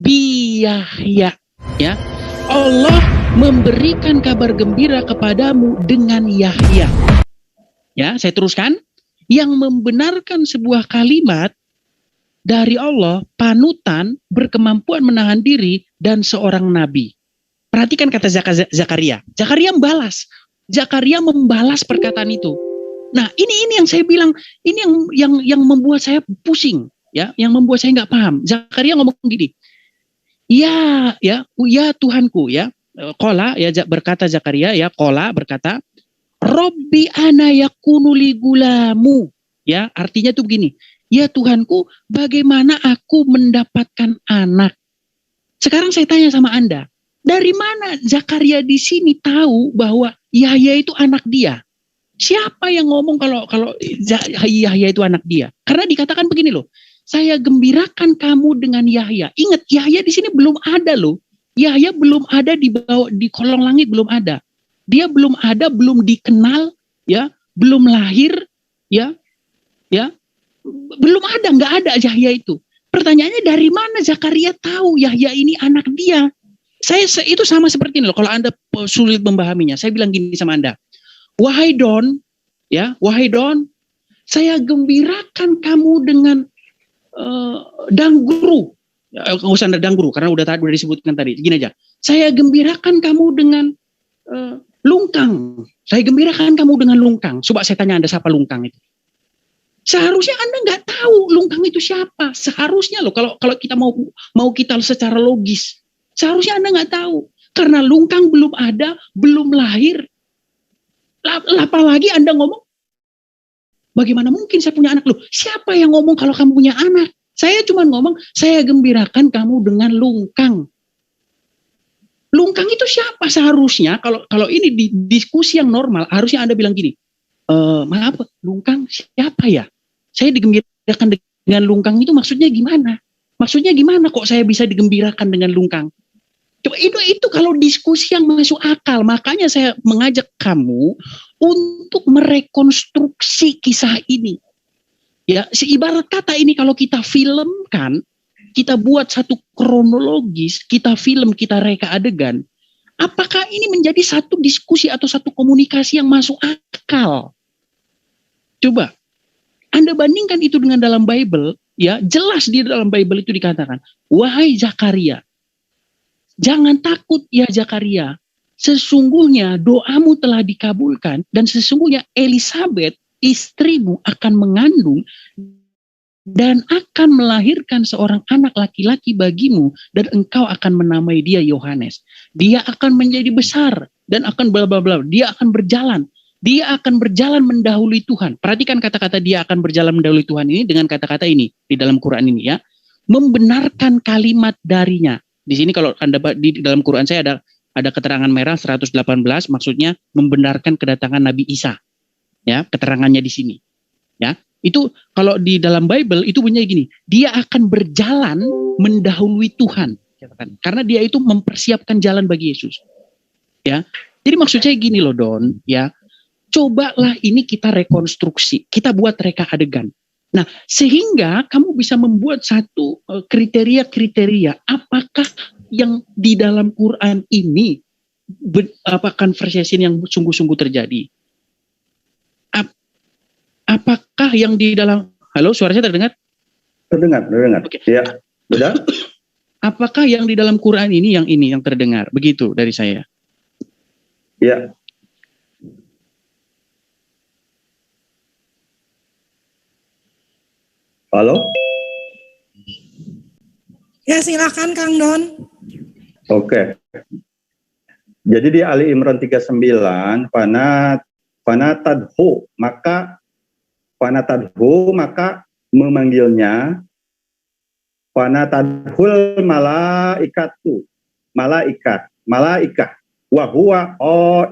Biyahya, ya. Allah memberikan kabar gembira kepadamu dengan Yahya. Ya, saya teruskan. Yang membenarkan sebuah kalimat dari Allah, panutan, berkemampuan menahan diri, dan seorang nabi. Perhatikan kata Zakaria. Zakaria membalas. Zakaria membalas perkataan itu. Nah, ini yang saya bilang, ini yang membuat saya pusing, ya, yang membuat saya nggak paham. Zakaria ngomong gini, ya Tuhanku, ya, Kola, ya, berkata Zakaria, ya, Kola berkata, Robbi ana yakunu li gulamu, ya, artinya tuh begini, ya Tuhanku, bagaimana aku mendapatkan anak? Sekarang saya tanya sama Anda, dari mana Zakaria di sini tahu bahwa Yahya itu anak dia? Siapa yang ngomong kalau Yahya itu anak dia? Karena dikatakan begini loh, saya gembirakan kamu dengan Yahya. Ingat, Yahya di sini belum ada loh. Yahya belum ada di kolong langit, belum ada. Dia belum ada, belum dikenal, ya, belum lahir, ya, belum ada, nggak ada Yahya itu. Pertanyaannya, dari mana Zakaria tahu Yahya ini anak dia? Saya itu sama seperti ini loh. Kalau Anda sulit memahaminya, saya bilang gini sama Anda, wahai Don, ya, wahai Don, saya gembirakan kamu dengan dangguru. Nggak usah dangguru karena udah disebutkan tadi. Gini aja, saya gembirakan kamu dengan lungkang. Saya gembirakan kamu dengan lungkang. Coba saya tanya Anda, siapa lungkang itu? Seharusnya Anda nggak tahu lungkang itu siapa. Seharusnya loh, kalau kita mau kita secara logis, seharusnya Anda nggak tahu. Karena lungkang belum ada, belum lahir. Apalagi Anda ngomong, bagaimana mungkin saya punya anak? Loh, siapa yang ngomong kalau kamu punya anak? Saya cuma ngomong, saya gembirakan kamu dengan lungkang. Lungkang itu siapa? Seharusnya kalau ini di diskusi yang normal, harusnya Anda bilang gini, maaf, lungkang siapa ya? Saya digembirakan dengan lungkang itu maksudnya gimana? Maksudnya gimana kok saya bisa digembirakan dengan lungkang? Coba itu kalau diskusi yang masuk akal. Makanya saya mengajak kamu untuk merekonstruksi kisah ini. Ya, ibarat kata ini kalau kita filmkan, kita buat satu kronologis, kita film, kita reka adegan, apakah ini menjadi satu diskusi atau satu komunikasi yang masuk akal? Coba Anda bandingkan itu dengan dalam Bible, ya, jelas di dalam Bible itu dikatakan, wahai Zakaria, jangan takut ya Zakaria, sesungguhnya doamu telah dikabulkan dan sesungguhnya Elisabeth istrimu akan mengandung dan akan melahirkan seorang anak laki-laki bagimu dan engkau akan menamai dia Yohanes. Dia akan menjadi besar dan akan bla bla bla. Dia akan berjalan. Dia akan berjalan mendahului Tuhan. Perhatikan kata-kata dia akan berjalan mendahului Tuhan ini dengan kata-kata ini di dalam Quran ini, ya. Membenarkan kalimat darinya. Di sini kalau Anda di dalam Quran saya ada keterangan merah 118, maksudnya membenarkan kedatangan Nabi Isa. Ya, keterangannya di sini. Ya. Itu kalau di dalam Bible itu bunyinya gini, dia akan berjalan mendahului Tuhan. Karena dia itu mempersiapkan jalan bagi Yesus. Ya. Jadi maksud saya gini loh Don, ya. Cobalah ini kita rekonstruksi, kita buat reka adegan. Nah, sehingga kamu bisa membuat satu kriteria-kriteria apakah yang di dalam Quran ini apa conversation yang sungguh-sungguh terjadi. Apakah yang di dalam, halo, suara saya terdengar? Terdengar. Oke. Ya, sudah. Apakah yang di dalam Quran ini yang terdengar? Begitu dari saya. Ya. Halo? Ya, silakan Kang Don. Oke. Jadi di Ali Imran 39, fanatadhu, maka memanggilnya fanatadhul malaikah wa huwa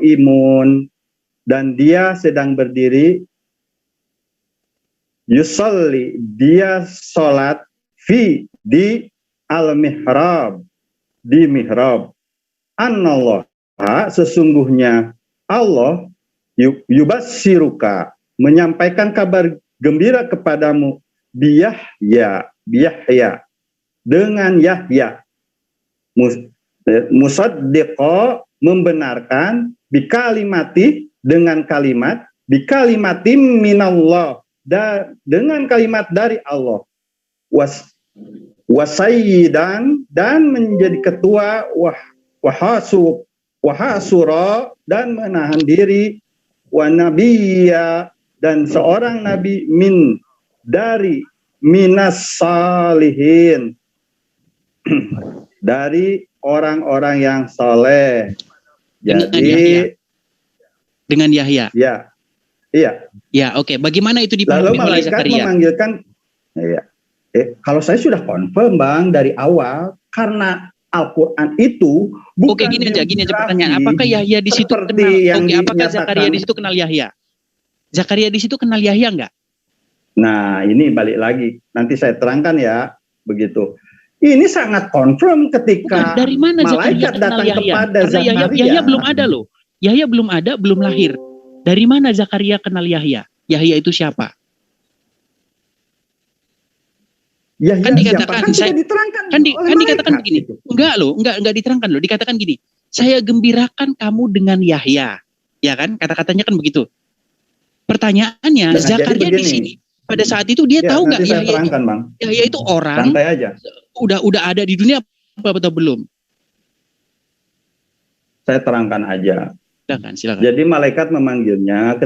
imun, dan dia sedang berdiri yusalli, dia salat di al-mihrab, di mihrab, annallah, sesungguhnya Allah yubassiruka, menyampaikan kabar gembira kepadamu biyahya, dengan Yahya, Musaddiqo, membenarkan, bikalimati, dengan kalimat, bikalimatim minallah, dengan kalimat dari Allah, wasayyidan, dan menjadi ketua, wahasura, dan menahan diri, wanabiyya, dan seorang nabi, dari minas salihin, dari orang-orang yang soleh. Jadi dengan Yahya. Ya, iya. Ya, oke. Bagaimana itu Lalu dipahami oleh malaikat Zakaria? memanggilkan, kalau saya sudah confirm Bang dari awal, karena Al-Quran itu bukan. Oke, gini aja pertanyaan. Apakah Yahya di situ kenal? Oke, apakah Zakaria di situ kenal Yahya? Zakaria di situ kenal Yahya enggak? Nah, ini balik lagi. Nanti saya terangkan ya, begitu. Ini sangat confirm ketika dari mana malaikat datang kepada Zakaria. Yahya belum ada loh. Yahya belum ada, belum lahir. Dari mana Zakaria kenal Yahya? Yahya itu siapa? Yahya kan dikatakan siapa? Kan diterangkan kan dikatakan begini. Gitu. Enggak loh, enggak diterangkan loh. Dikatakan gini. Saya gembirakan kamu dengan Yahya. Ya kan? Kata-katanya kan begitu. Pertanyaannya, Zakaria di sini pada saat itu dia tahu nggak Yahya itu orang? Santai aja. Udah ada di dunia apa atau belum? Saya terangkan aja. Silakan. Jadi malaikat memanggilnya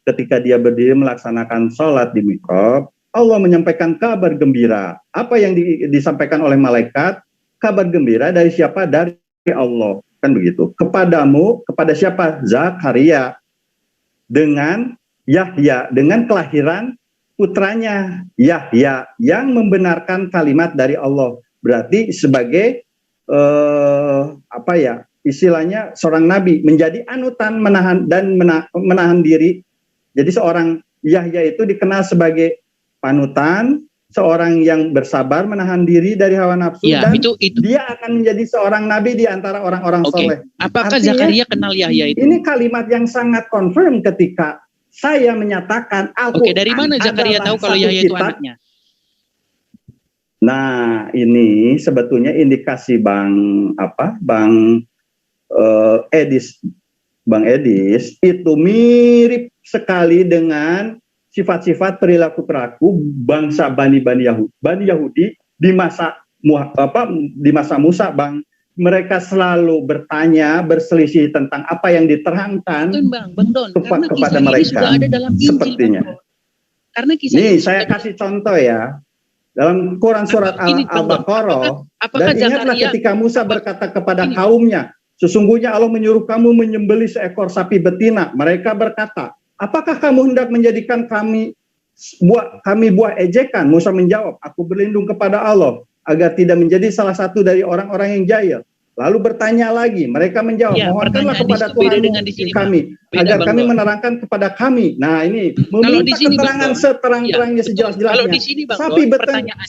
ketika dia berdiri melaksanakan sholat di mihrab. Allah menyampaikan kabar gembira. Apa yang disampaikan oleh malaikat? Kabar gembira dari siapa? Dari Allah. Kan begitu. Kepadamu, kepada siapa? Zakaria. Dengan Yahya, dengan kelahiran putranya Yahya yang membenarkan kalimat dari Allah. Berarti sebagai istilahnya seorang nabi, menjadi anutan, menahan diri. Jadi seorang Yahya itu dikenal sebagai panutan, seorang yang bersabar, menahan diri dari hawa nafsu, dan dia akan menjadi seorang nabi di antara orang-orang soleh. Apakah Zakaria kenal Yahya itu? Ini kalimat yang sangat confirm ketika saya menyatakan Al-Quran. Dari mana Zakaria tahu kalau Yahya itu anaknya? Nah, ini sebetulnya indikasi Bang Edis itu mirip sekali dengan sifat-sifat perilaku bangsa Bani Yahudi di masa Musa, Bang. Mereka selalu bertanya, berselisih tentang apa yang diterangkan Bang Don, kepada mereka. Sudah ada dalam Injil, sepertinya. Karena Nih, saya kasih contoh ya. Dalam Quran surat Al-Baqarah, dan ingatlah ketika Musa berkata kepada kaumnya, sesungguhnya Allah menyuruh kamu menyembelih seekor sapi betina. Mereka berkata, apakah kamu hendak menjadikan kami buah ejekan? Musa menjawab, aku berlindung kepada Allah agar tidak menjadi salah satu dari orang-orang yang jahil. Lalu bertanya lagi, mereka menjawab, mohonkanlah kepada Tuhan kami agar kami menerangkan kepada kami. Nah, ini meminta keterangan seterang-terangnya, sejelas-jelasnya.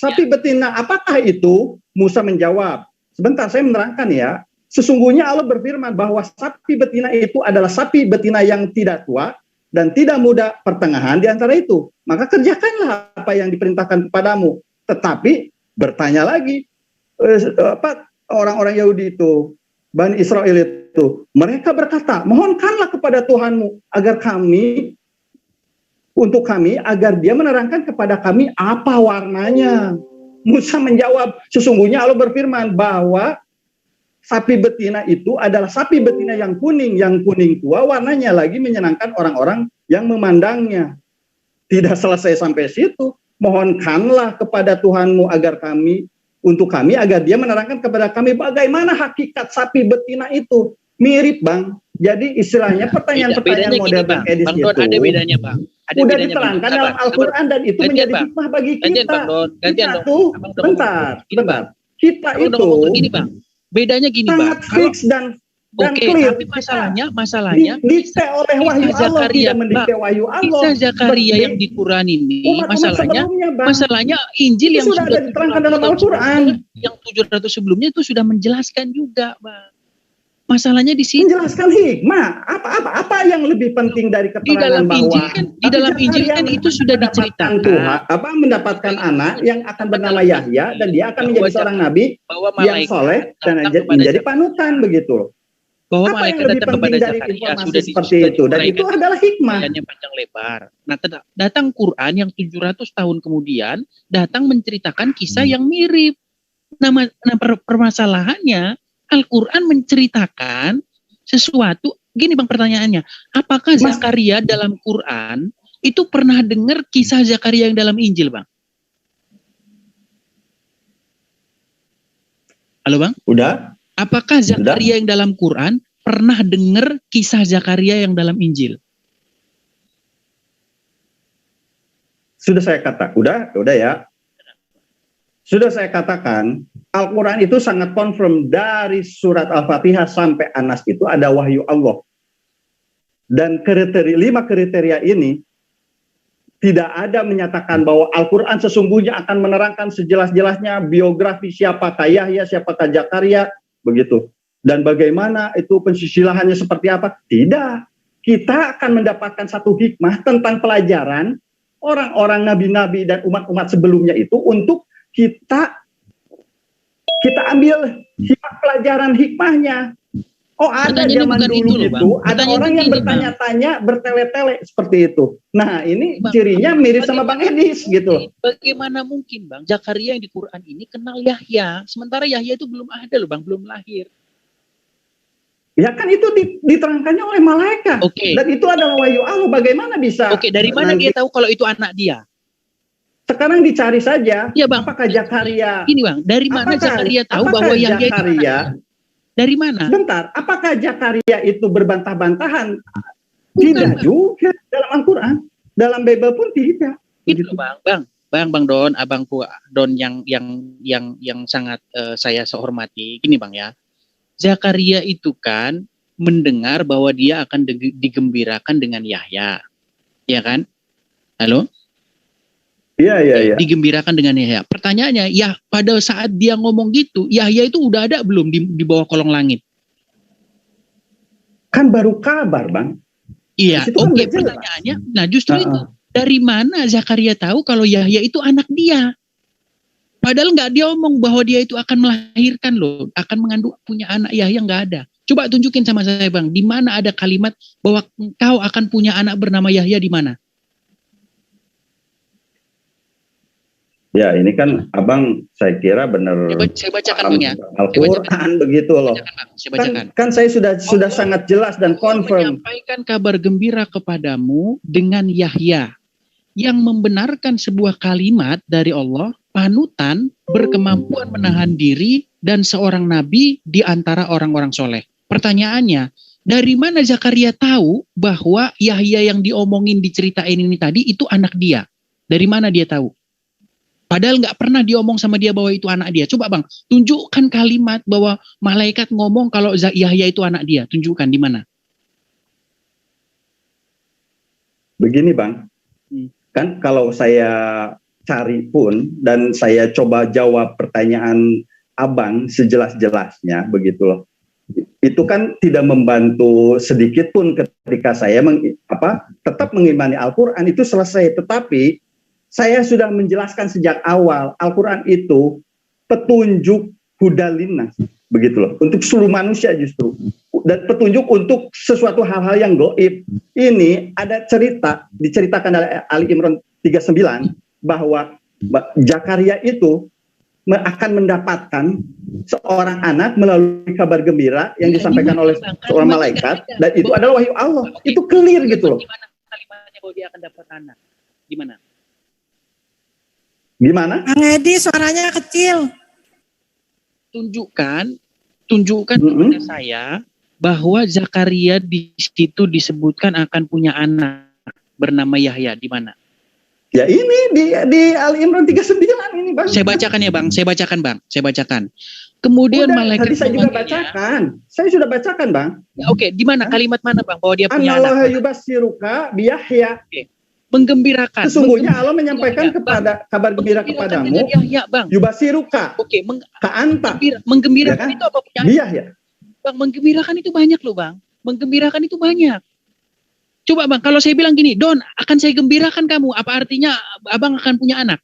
Sapi betina, apakah itu? Musa menjawab, sebentar saya menerangkan ya. Sesungguhnya Allah berfirman bahwa sapi betina itu adalah sapi betina yang tidak tua dan tidak muda pertengahan di antara itu. Maka kerjakanlah apa yang diperintahkan kepadamu. Tetapi bertanya lagi, orang-orang Yahudi itu, Bani Israel itu, mereka berkata, mohonkanlah kepada Tuhanmu agar agar dia menerangkan kepada kami apa warnanya. Musa menjawab, sesungguhnya Allah berfirman bahwa sapi betina itu adalah sapi betina yang kuning tua, warnanya lagi menyenangkan orang-orang yang memandangnya. Tidak selesai sampai situ, mohonkanlah kepada Tuhanmu agar agar dia menerangkan kepada kami bagaimana hakikat sapi betina itu. Mirip, Bang. Jadi istilahnya pertanyaan-pertanyaan model Bang Edis itu ada bedanya, Bang. Udah diterangkan dalam Al-Quran dan itu menjadi hikmah bagi kita. Bentar. Kita itu bedanya gini, Bang. Sangat fix dan clear. Tapi masalahnya didikte oleh wahyu Allah, tidak mendikte wahyu Allah. Kisah Zakaria yang di Quran ini, masalahnya Injil yang sudah ada diterangkan dalam Al-Quran. Yang 700 sebelumnya itu sudah menjelaskan juga, Bang. Masalahnya di sini. Menjelaskan hikmah. Apa yang lebih penting dari keterangan bahwa di dalam Injil kan itu sudah diceritakan Tuhan, mendapatkan anak yang akan bernama Yahya dan dia akan menjadi seorang nabi yang soleh dan menjadi panutan begitu. Bahwa apa yang lebih penting dari informasi seperti itu? Dan itu adalah hikmah. Panjang lebar. Nah, datang Quran yang 700 tahun kemudian datang menceritakan kisah yang mirip. Nah, permasalahannya Al-Quran menceritakan sesuatu. Gini Bang pertanyaannya, apakah Zakaria dalam Quran itu pernah dengar kisah Zakaria yang dalam Injil, Bang? Halo Bang? Udah. Apakah Zakaria yang dalam Quran pernah dengar kisah Zakaria yang dalam Injil? Sudah saya katakan, udah ya. Sudah saya katakan, Al-Quran itu sangat confirm dari surat Al-Fatihah sampai An-Nas itu ada wahyu Allah. Dan 5 kriteria ini tidak ada menyatakan bahwa Al-Quran sesungguhnya akan menerangkan sejelas-jelasnya biografi siapakah Yahya, siapakah Zakaria, begitu. Dan bagaimana itu pensisilahannya seperti apa? Tidak. Kita akan mendapatkan satu hikmah tentang pelajaran orang-orang nabi-nabi dan umat-umat sebelumnya itu untuk kita ambil pelajaran hikmahnya. Oh, ada zaman dulu itu, ada orang yang bertanya-tanya, bertele-tele seperti itu. Nah, ini cirinya mirip sama Bang Edis gitu. Bagaimana mungkin Bang, Zakaria yang di Quran ini kenal Yahya, sementara Yahya itu belum ada loh Bang, belum lahir. Ya kan itu diterangkannya oleh malaikat. Dan itu adalah wahyu Allah. Bagaimana bisa? Dari mana dia tahu kalau itu anak dia? Sekarang dicari saja. Ya Bang. Apakah Zakaria? Ini Bang, dari mana Zakaria tahu bahwa Yahya itu dari mana? Bentar, apakah Zakaria itu berbantah-bantahan? Tidak juga dalam Al-Quran, dalam Bible pun tidak. Itu Bang Don, abangku Don yang sangat saya hormati. Gini Bang ya, Zakaria itu kan mendengar bahwa dia akan digembirakan dengan Yahya, ya kan? Halo? Iya. Digembirakan dengan Yahya. Pertanyaannya, ya pada saat dia ngomong gitu, Yahya itu udah ada belum di bawah kolong langit? Kan baru kabar, Bang. Iya, pertanyaannya, nah justru itu. Dari mana Zakaria tahu kalau Yahya itu anak dia? Padahal nggak dia omong bahwa dia itu akan melahirkan loh, akan mengandung punya anak Yahya, nggak ada. Coba tunjukin sama saya Bang, di mana ada kalimat bahwa engkau akan punya anak bernama Yahya, di mana? Ya, ini kan Abang saya kira benar. Saya bacakan Bang ya. Al-Quran begitu loh. Saya bacakan. Kan saya sudah sangat jelas dan confirm. Menyampaikan kabar gembira kepadamu dengan Yahya yang membenarkan sebuah kalimat dari Allah, panutan, berkemampuan menahan diri, dan seorang nabi di antara orang-orang soleh. Pertanyaannya, dari mana Zakaria tahu bahwa Yahya yang diomongin diceritain ini tadi itu anak dia? Dari mana dia tahu? Padahal nggak pernah diomong sama dia bahwa itu anak dia. Coba Bang, tunjukkan kalimat bahwa malaikat ngomong kalau Yahya itu anak dia. Tunjukkan di mana? Begini Bang, kan kalau saya cari pun dan saya coba jawab pertanyaan Abang sejelas-jelasnya begitu loh. Itu kan tidak membantu sedikit pun ketika saya tetap mengimani Al-Quran itu selesai. Tetapi saya sudah menjelaskan sejak awal, Al-Quran itu petunjuk hudalinas, begitu loh, untuk seluruh manusia justru. Dan petunjuk untuk sesuatu hal-hal yang gaib. Ini ada diceritakan oleh Ali Imran 39, bahwa Zakaria itu akan mendapatkan seorang anak melalui kabar gembira yang disampaikan oleh seorang malaikat, dan itu adalah wahyu Allah. Itu clear gitu loh. Gimana kalimatnya bahwa dia akan dapat anak? Gimana? Bang Edi suaranya kecil. Tunjukkan kepada saya bahwa Zakaria di situ disebutkan akan punya anak bernama Yahya. Di mana? Ya ini di Ali Imran 39 ini Bang. Saya bacakan ya Bang, saya bacakan. Kemudian malaikat tadi saya juga bacakan. Saya sudah bacakan Bang. Ya, Oke, di mana kalimat mana Bang bahwa dia punya anak? Anallahu yubassiruka bi Yahya. Menggembirakan. Sesungguhnya Allah menyampaikan kepada kabar gembira kepadamu. Yahya, Bang. Yubasiruka. Oke, Ka'anta. Menggembirakan itu apa punya? Dia ya. Bang, menggembirakan itu banyak loh Bang. Menggembirakan itu banyak. Coba Bang, kalau saya bilang gini, Don, akan saya gembirakan kamu. Apa artinya Abang akan punya anak?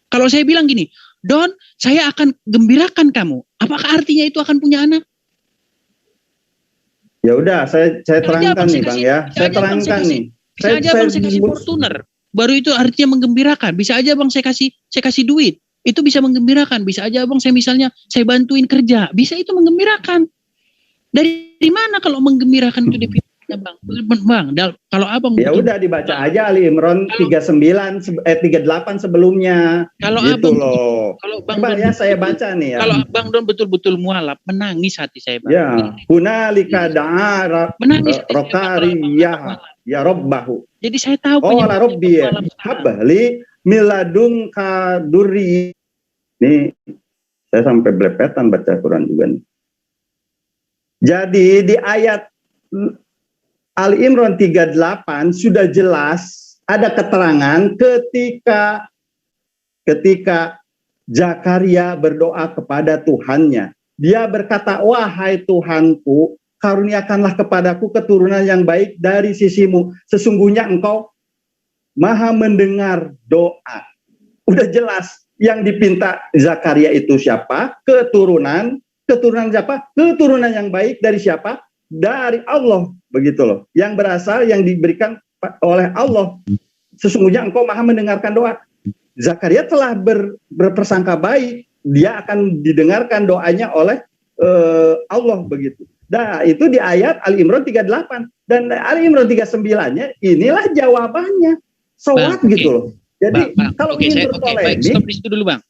Kalau saya bilang gini, Don, saya akan gembirakan kamu. Apakah artinya itu akan punya anak? Ya udah, saya terangkan nih Bang ya. Saya terangkan nih. Bisa aja Bang saya kasih Fortuner. Baru itu artinya menggembirakan. Bisa aja Bang saya kasih duit. Itu bisa menggembirakan. Bisa aja Bang saya misalnya saya bantuin kerja. Bisa itu menggembirakan. Dari mana kalau menggembirakan itu definisinya Bang? Bang, kalau Abang ya udah dibaca aja Ali Imran 38 sebelumnya. Kalau gitu Abang loh. Kalau Bang Don, ya saya baca nih ya. Kalau Bang Don betul-betul mualaf, menangis hati saya Bang. Ya, hunalika da'a rokariyah ya robbahu. Jadi saya tahu la robbi habli miladun kaduri. Nih saya sampai belepetan baca Quran juga nih. Jadi di ayat Ali Imran 38 sudah jelas ada keterangan ketika Zakaria berdoa kepada Tuhannya. Dia berkata, wahai Tuhanku, karuniakanlah kepadaku keturunan yang baik dari sisimu. Sesungguhnya engkau maha mendengar doa. Udah jelas yang dipinta Zakaria itu siapa? Keturunan siapa? Keturunan yang baik dari siapa? Dari Allah, begitu loh. Yang berasal, yang diberikan oleh Allah. Sesungguhnya engkau maha mendengarkan doa. Zakaria telah berpersangka baik, dia akan didengarkan doanya oleh Allah, begitu. Nah, itu di ayat Ali Imran 38. Dan Ali Imran 39-nya, inilah jawabannya. Sholat gitu loh. Jadi kalau ingin berpolemik, stop di situ dulu Bang.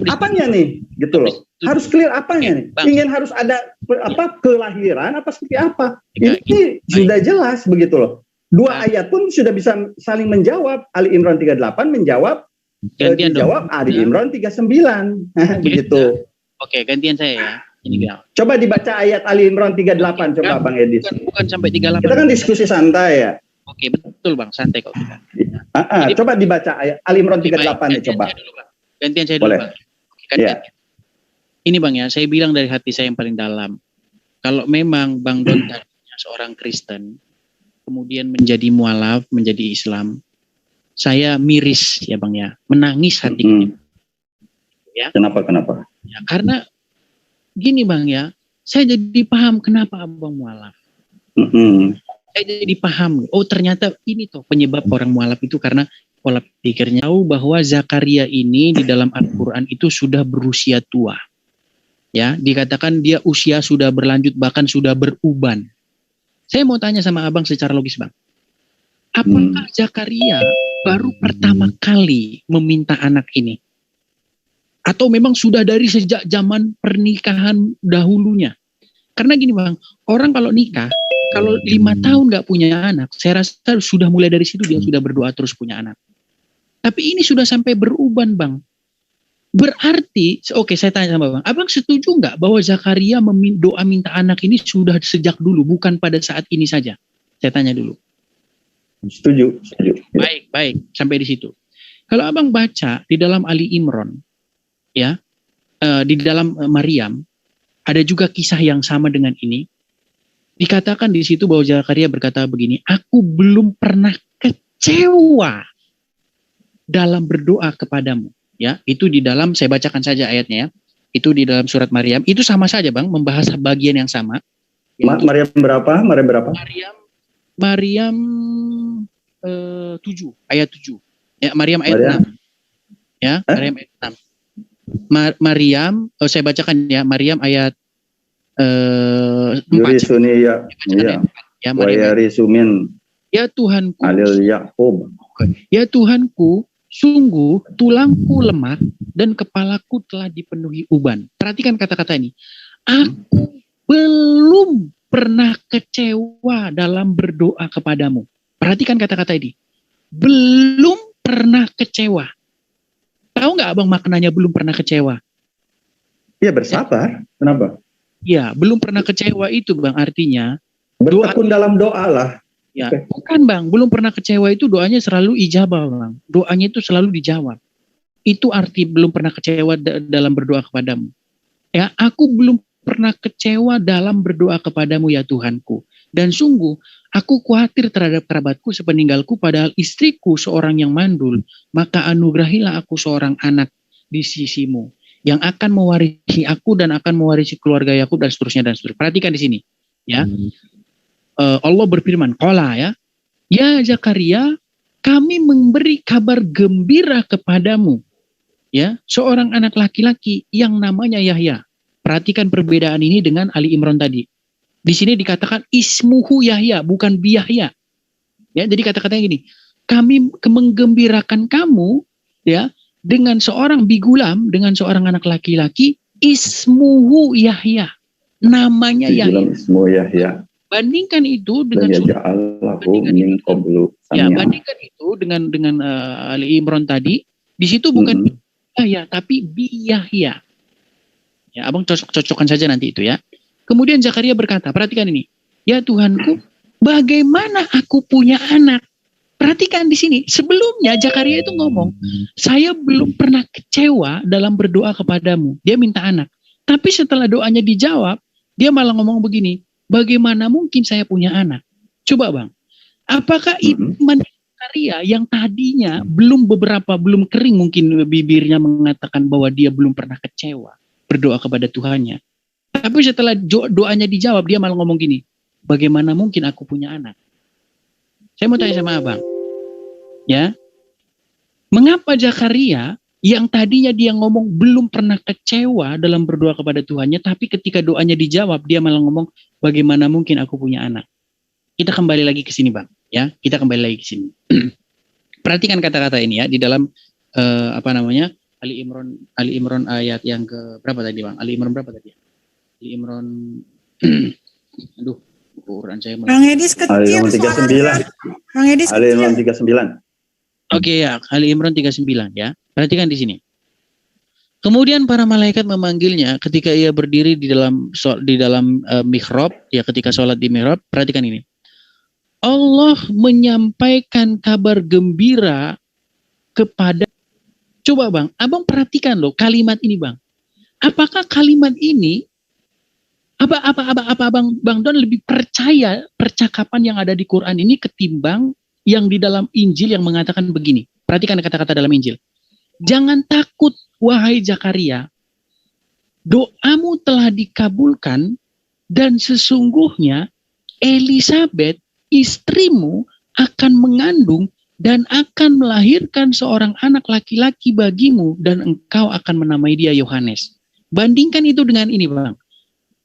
Apanya nih, gitu loh. Harus clear apanya nih. Ingin harus ada kelahiran apa seperti apa. Ini sudah jelas begitu loh. Dua ayat pun sudah bisa saling menjawab. Ali Imran 38 menjawab, dijawab Ali Imran 39. Begitu. Oke, gantian saya ya. Ini coba dibaca ayat Ali Imran 38 coba Bang Edis. Bukan sampai 38. Kita kan diskusi santai ya. Oke, betul Bang, santai kok kita. Jadi, coba dibaca ayat Ali Imran 38 nih coba. Gantian saya dulu Bang. Ini Bang ya, saya bilang dari hati saya yang paling dalam. Kalau memang Bang Don tadinya seorang Kristen, kemudian menjadi mualaf, menjadi Islam, saya miris ya Bang ya, menangis hati. Ya. Kenapa? Ya, karena gini Bang ya, saya jadi paham kenapa Abang mualaf. Saya jadi paham, oh ternyata ini tuh penyebab orang mualaf itu karena pola pikirnya tahu bahwa Zakaria ini di dalam Al-Quran itu sudah berusia tua. Ya, dikatakan dia usia sudah berlanjut bahkan sudah beruban. Saya mau tanya sama Abang secara logis Bang. Apakah Zakaria baru pertama kali meminta anak ini? Atau memang sudah dari sejak zaman pernikahan dahulunya? Karena gini Bang, orang kalau nikah, kalau 5 tahun nggak punya anak, saya rasa sudah mulai dari situ dia sudah berdoa terus punya anak. Tapi ini sudah sampai beruban Bang. Berarti, oke saya tanya sama Bang, Abang setuju nggak bahwa Zakaria doa minta anak ini sudah sejak dulu, bukan pada saat ini saja? Saya tanya dulu. Setuju. Baik, sampai di situ. Kalau Abang baca di dalam Ali Imran, ya, di dalam Maryam, ada juga kisah yang sama dengan ini. Dikatakan di situ bahwa Zakaria berkata begini, aku belum pernah kecewa dalam berdoa kepadamu. Ya, itu di dalam, saya bacakan saja ayatnya ya. Itu di dalam surat Maryam. Itu sama saja Bang, membahas bagian yang sama. Maryam berapa? Maryam 7, ayat 7. Ya, Maryam ayat 6. Ya, Maryam ayat 6. Maryam, saya bacakan ya, Maryam ayat 4. Ya, ya Tuhanku, Alil Yakub. Ya Tuhanku, sungguh tulangku lemah dan kepalaku telah dipenuhi uban. Perhatikan kata-kata ini. Aku belum pernah kecewa dalam berdoa kepadamu. Perhatikan kata-kata ini. Belum pernah kecewa. Tahu nggak Abang maknanya belum pernah kecewa? Iya, bersabar. Kenapa? Ya, belum pernah kecewa itu Bang artinya. Bertekun dalam doa lah. Ya, bukan Bang, belum pernah kecewa itu doanya selalu ijabah Bang. Doanya itu selalu dijawab. Itu arti belum pernah kecewa dalam berdoa kepadamu. Ya, aku belum pernah kecewa dalam berdoa kepadamu ya Tuhanku. Dan sungguh, aku khawatir terhadap kerabatku sepeninggalku, padahal istriku seorang yang mandul. Maka anugerahilah aku seorang anak di sisimu, yang akan mewarisi aku dan akan mewarisi keluarga aku dan seterusnya dan seterusnya. Perhatikan di sini, ya. Allah berfirman, qala ya, ya Zakaria, kami memberi kabar gembira kepadamu, ya, seorang anak laki-laki yang namanya Yahya. Perhatikan perbedaan ini dengan Ali Imran tadi. Di sini dikatakan ismuhu Yahya, bukan biyahya. Ya, jadi kata-katanya gini, kami menggembirakan kamu, ya, dengan seorang bigulam, dengan seorang anak laki-laki, ismuhu Yahya, namanya Yahya. Ismu Yahya. Bandingkan itu dengan bandingkan itu dengan Ali Imran tadi. Di situ bukan Yahya, tapi Yahya. Ya, abang cocokkan saja nanti itu ya. Kemudian Zakaria berkata, perhatikan ini, ya Tuhanku, bagaimana aku punya anak? Perhatikan di sini, sebelumnya Zakaria itu ngomong, saya belum pernah kecewa dalam berdoa kepadamu. Dia minta anak. Tapi setelah doanya dijawab, dia malah ngomong begini, bagaimana mungkin saya punya anak? Coba bang, apakah iman Zakaria yang tadinya belum kering mungkin bibirnya mengatakan bahwa dia belum pernah kecewa berdoa kepada Tuhannya. Tapi setelah doanya dijawab, dia malah ngomong gini, bagaimana mungkin aku punya anak? Saya mau tanya sama abang, ya, mengapa Zakaria yang tadinya dia ngomong belum pernah kecewa dalam berdoa kepada Tuhannya, tapi ketika doanya dijawab, dia malah ngomong, bagaimana mungkin aku punya anak? Kita kembali lagi ke sini bang, ya, kita kembali lagi ke sini. Perhatikan kata-kata ini ya di dalam Ali Imran ayat yang ke berapa tadi bang? Ali Imran berapa tadi? Ali Imran, aduh, Quran saya. Bang Edis kecil. Ali Imran 39. Bang Edis Ali Imran 39. Oke ya, Ali Imran 39 ya. Perhatikan di sini. Kemudian para malaikat memanggilnya ketika ia berdiri di dalam mihrab, ya ketika sholat di mihrab. Perhatikan ini. Allah menyampaikan kabar gembira kepada. Coba bang, abang perhatikan loh kalimat ini bang. Apakah kalimat ini apa bang Don lebih percaya percakapan yang ada di Quran ini ketimbang yang di dalam Injil yang mengatakan begini? Perhatikan kata-kata dalam Injil. Jangan takut wahai Zakaria, doamu telah dikabulkan dan sesungguhnya Elisabeth istrimu akan mengandung dan akan melahirkan seorang anak laki-laki bagimu dan engkau akan menamai dia Yohanes. Bandingkan itu dengan ini bang.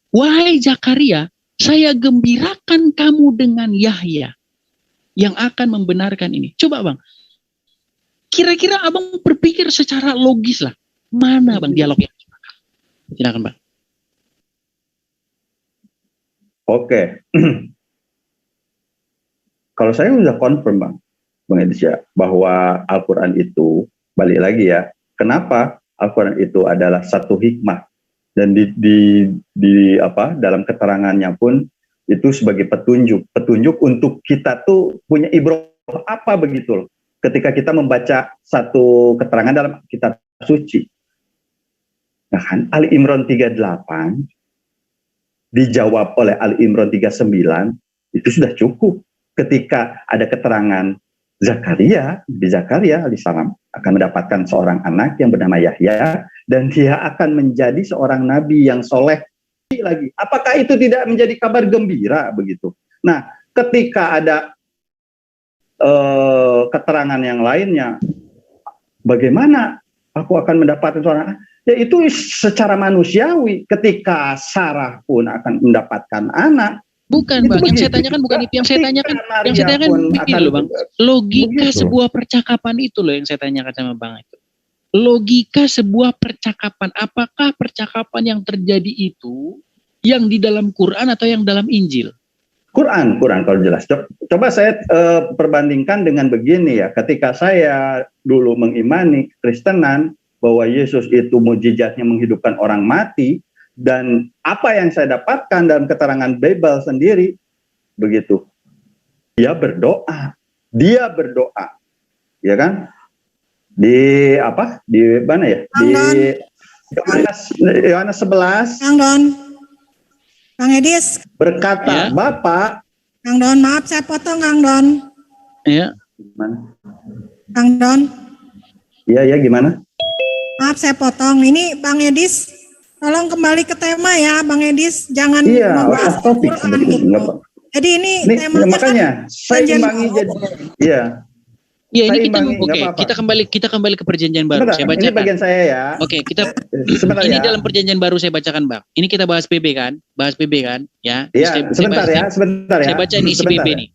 Wahai Zakaria, saya gembirakan kamu dengan Yahya yang akan membenarkan ini. Coba bang, kira-kira abang berpikir secara logis lah. Mana bang dialog yang silakan bang. Oke. Kalau saya sudah confirm Bang Edis ya, bahwa Al-Quran itu, balik lagi ya, kenapa Al-Quran itu adalah satu hikmah, dan dalam keterangannya pun itu sebagai petunjuk untuk kita tuh punya ibrah apa begitu loh, ketika kita membaca satu keterangan dalam kitab suci. Nah kan, Ali Imran 38 dijawab oleh Ali Imran 39, itu sudah cukup ketika ada keterangan Zakaria alaihissalam akan mendapatkan seorang anak yang bernama Yahya dan dia akan menjadi seorang nabi yang soleh lagi. Apakah itu tidak menjadi kabar gembira begitu? Nah, ketika ada keterangan yang lainnya, bagaimana aku akan mendapatkan seorang anak? Ya itu secara manusiawi. Ketika Sarah pun akan mendapatkan anak. Bukan bang, yang saya tanyakan bukan itu. Yang saya tanyakan begini loh bang. Logika sebuah percakapan itu loh yang saya tanyakan sama bang itu. Logika sebuah percakapan. Apakah percakapan yang terjadi itu yang di dalam Quran atau yang dalam Injil? Quran kalau jelas. Coba saya perbandingkan dengan begini ya. Ketika saya dulu mengimani Kristenan bahwa Yesus itu mukjizatnya menghidupkan orang mati. Dan apa yang saya dapatkan dalam keterangan Bible sendiri, begitu. Dia berdoa, ya kan? Di mana ya? Di Yohanes 11. Bang Edis. Berkata, Bapak. Kang Don, maaf saya potong Kang Don. Iya. Gimana? Kang Don. Iya, gimana? Maaf saya potong. Ini Bang Edis, tolong kembali ke tema ya Bang Edis. Jangan membahas topik. gitu. Jadi ini temanya makanya saya imbangi jadi. Iya. Ya ini kita kembali ke perjanjian baru. Saya bacakan. Ini bagian saya ya. Oke, kita sebentar ini dalam perjanjian baru saya bacakan, Bang. Ini kita bahas PB kan? Ya. Iya, sebentar ya. Saya baca ini isi PB nih.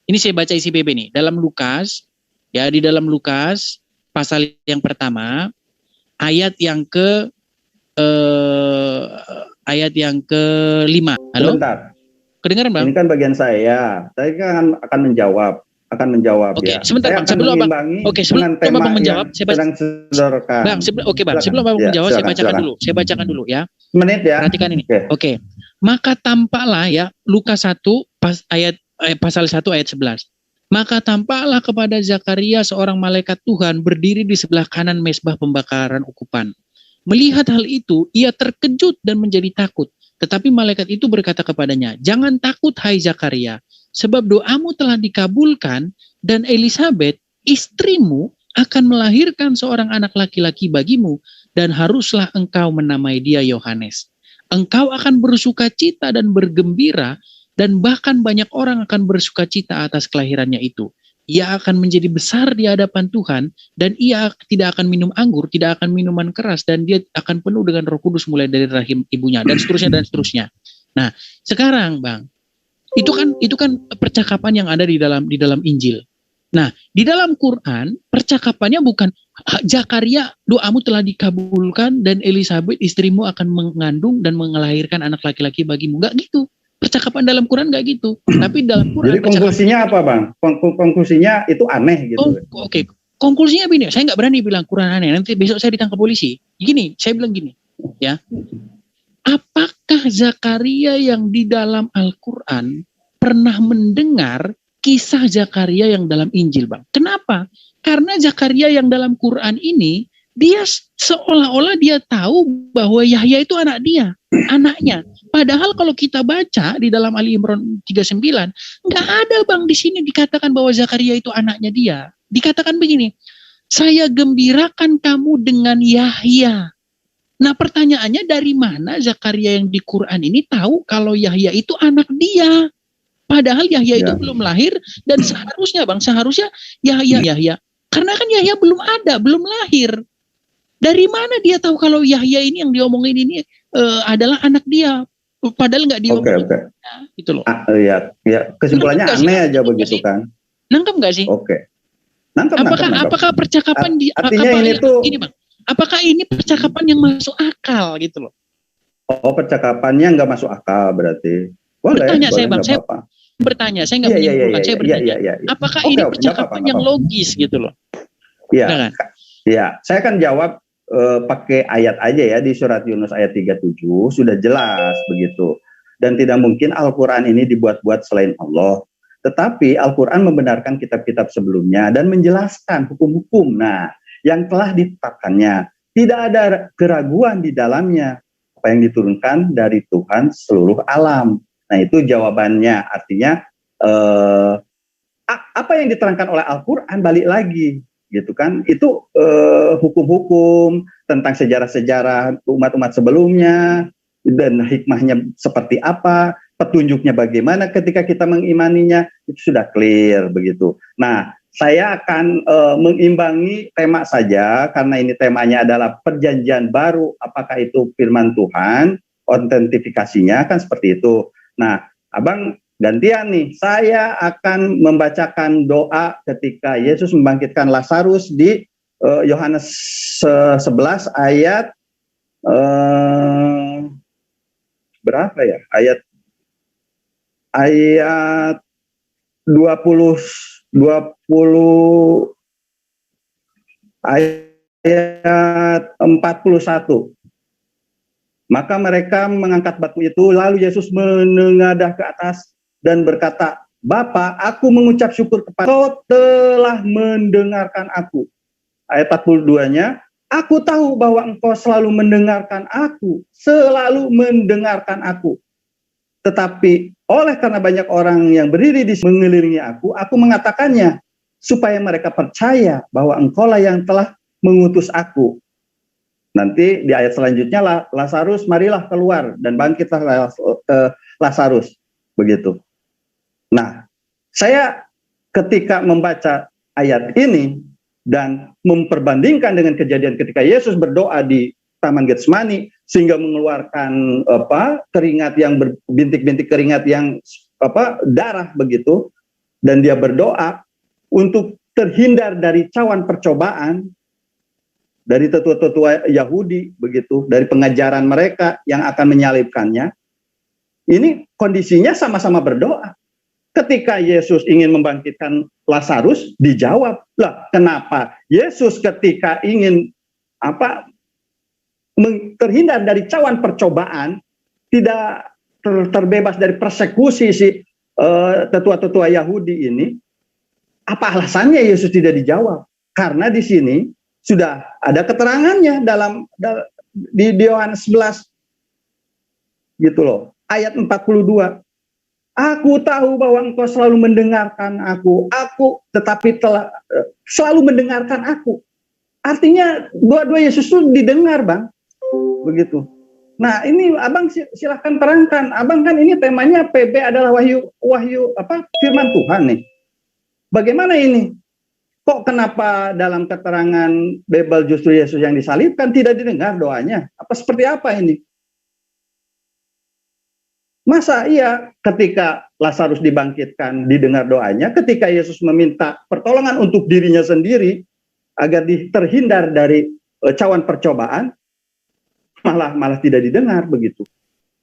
Ini saya baca isi PB nih. Dalam Lukas, ya di dalam Lukas pasal yang pertama ayat yang ke-5. Halo? Sebentar. Kedengaran, Bang? Ini kan bagian saya. Saya kan akan menjawab. Oke, ya. sebentar Bang, sebelum Abang menjawab, saya baca. Bang, sebelum Abang menjawab, saya bacakan dulu ya. Menit ya. Perhatikan ini. Oke. Maka tampaklah ya Lukas 1 pasal 1 ayat 11. Maka tampaklah kepada Zakaria seorang malaikat Tuhan berdiri di sebelah kanan mezbah pembakaran ukupan. Melihat hal itu, ia terkejut dan menjadi takut. Tetapi malaikat itu berkata kepadanya, "Jangan takut hai Zakaria, sebab doamu telah dikabulkan dan Elisabet, istrimu, akan melahirkan seorang anak laki-laki bagimu dan haruslah engkau menamai dia Yohanes. Engkau akan bersukacita dan bergembira dan bahkan banyak orang akan bersukacita atas kelahirannya itu. Ia akan menjadi besar di hadapan Tuhan dan ia tidak akan minum anggur, tidak akan minuman keras dan dia akan penuh dengan Roh Kudus mulai dari rahim ibunya dan seterusnya. Nah, sekarang Bang, itu kan percakapan yang ada di dalam Injil. Nah, di dalam Quran percakapannya bukan Zakaria doamu telah dikabulkan dan Elisabet istrimu akan mengandung dan melahirkan anak laki-laki bagimu. Enggak gitu. Percakapan dalam Quran enggak gitu. Tapi dalam Quran. Jadi konklusinya apa, Bang? Konklusinya itu aneh gitu. Oke. Konklusinya begini, saya enggak berani bilang Quran aneh. Nanti besok saya ditangkap polisi. Gini, saya bilang gini, ya. Apakah Zakaria yang di dalam Al-Quran pernah mendengar kisah Zakaria yang dalam Injil, Bang? Kenapa? Karena Zakaria yang dalam Quran ini, dia seolah-olah dia tahu bahwa Yahya itu anaknya. Padahal kalau kita baca di dalam Ali Imran 39, nggak ada Bang di sini dikatakan bahwa Zakaria itu anaknya dia. Dikatakan begini, saya gembirakan kamu dengan Yahya. Nah pertanyaannya dari mana Zakaria yang di Quran ini tahu kalau Yahya itu anak dia? Padahal Yahya itu belum lahir dan seharusnya Yahya. Karena kan Yahya belum lahir. Dari mana dia tahu kalau Yahya ini yang diomongin ini adalah anak dia? Padahal nggak diomongin. Oke. Gitu loh. Ya. Kesimpulannya aneh aja begitu kan? Nangkep nggak sih? Oke. Apakah percakapan Bang? Apakah ini percakapan yang masuk akal gitu loh? Oh, percakapannya nggak masuk akal berarti. Bertanya saya Bang, saya nggak menyimpulkan, saya bertanya. Apakah ini percakapan yang logis gitu loh? Iya. Ya, saya akan jawab pakai ayat aja ya di surat Yunus ayat 37 sudah jelas begitu. Dan tidak mungkin Al-Quran ini dibuat-buat selain Allah. Tetapi Al-Quran membenarkan kitab-kitab sebelumnya dan menjelaskan hukum-hukum. Nah, yang telah ditetapkannya. Tidak ada keraguan di dalamnya. Apa yang diturunkan dari Tuhan seluruh alam. Nah, itu jawabannya. Artinya, apa yang diterangkan oleh Al-Quran balik lagi. Gitu kan, itu hukum-hukum tentang sejarah-sejarah umat-umat sebelumnya dan hikmahnya seperti apa, petunjuknya bagaimana ketika kita mengimaninya, itu sudah clear begitu. Nah, saya akan mengimbangi tema saja karena ini temanya adalah perjanjian baru, apakah itu firman Tuhan, autentifikasinya kan seperti itu. Nah, Abang gantian nih, saya akan membacakan doa ketika Yesus membangkitkan Lazarus di Yohanes 11 ayat berapa ya? Ayat 20 ayat 41. Maka mereka mengangkat batu itu, lalu Yesus menengadah ke atas dan berkata, Bapa, aku mengucap syukur kepada Kau telah mendengarkan aku. Ayat 42-nya, aku tahu bahwa Engkau selalu mendengarkan aku. Tetapi oleh karena banyak orang yang berdiri di mengelilingi aku mengatakannya supaya mereka percaya bahwa engkaulah yang telah mengutus aku. Nanti di ayat selanjutnya, Lazarus marilah keluar dan bangkitlah Lazarus, begitu. Nah, saya ketika membaca ayat ini dan memperbandingkan dengan kejadian ketika Yesus berdoa di Taman Getsemani sehingga mengeluarkan keringat yang bintik-bintik keringat yang darah begitu, dan dia berdoa untuk terhindar dari cawan percobaan dari tetua-tetua Yahudi begitu, dari pengajaran mereka yang akan menyalibkannya. Ini kondisinya sama-sama berdoa. Ketika Yesus ingin membangkitkan Lazarus, dijawab, lah kenapa Yesus ketika ingin terhindar dari cawan percobaan, tidak terbebas dari persekusi si tetua-tetua Yahudi ini, apa alasannya Yesus tidak dijawab? Karena di sini sudah ada keterangannya di Yohanes 11 gitu loh, ayat 42. Aku tahu bahwa engkau selalu mendengarkan aku tetapi telah selalu mendengarkan aku. Artinya dua-dua Yesus itu didengar, Bang. Begitu. Nah, ini Abang silahkan terangkan. Abang kan ini temanya PB adalah wahyu firman Tuhan nih. Bagaimana ini? Kok kenapa dalam keterangan Bible justru Yesus yang disalibkan, tidak didengar doanya? Apa seperti apa ini? Masa iya ketika Lazarus dibangkitkan didengar doanya, ketika Yesus meminta pertolongan untuk dirinya sendiri agar terhindar dari cawan percobaan, malah tidak didengar begitu.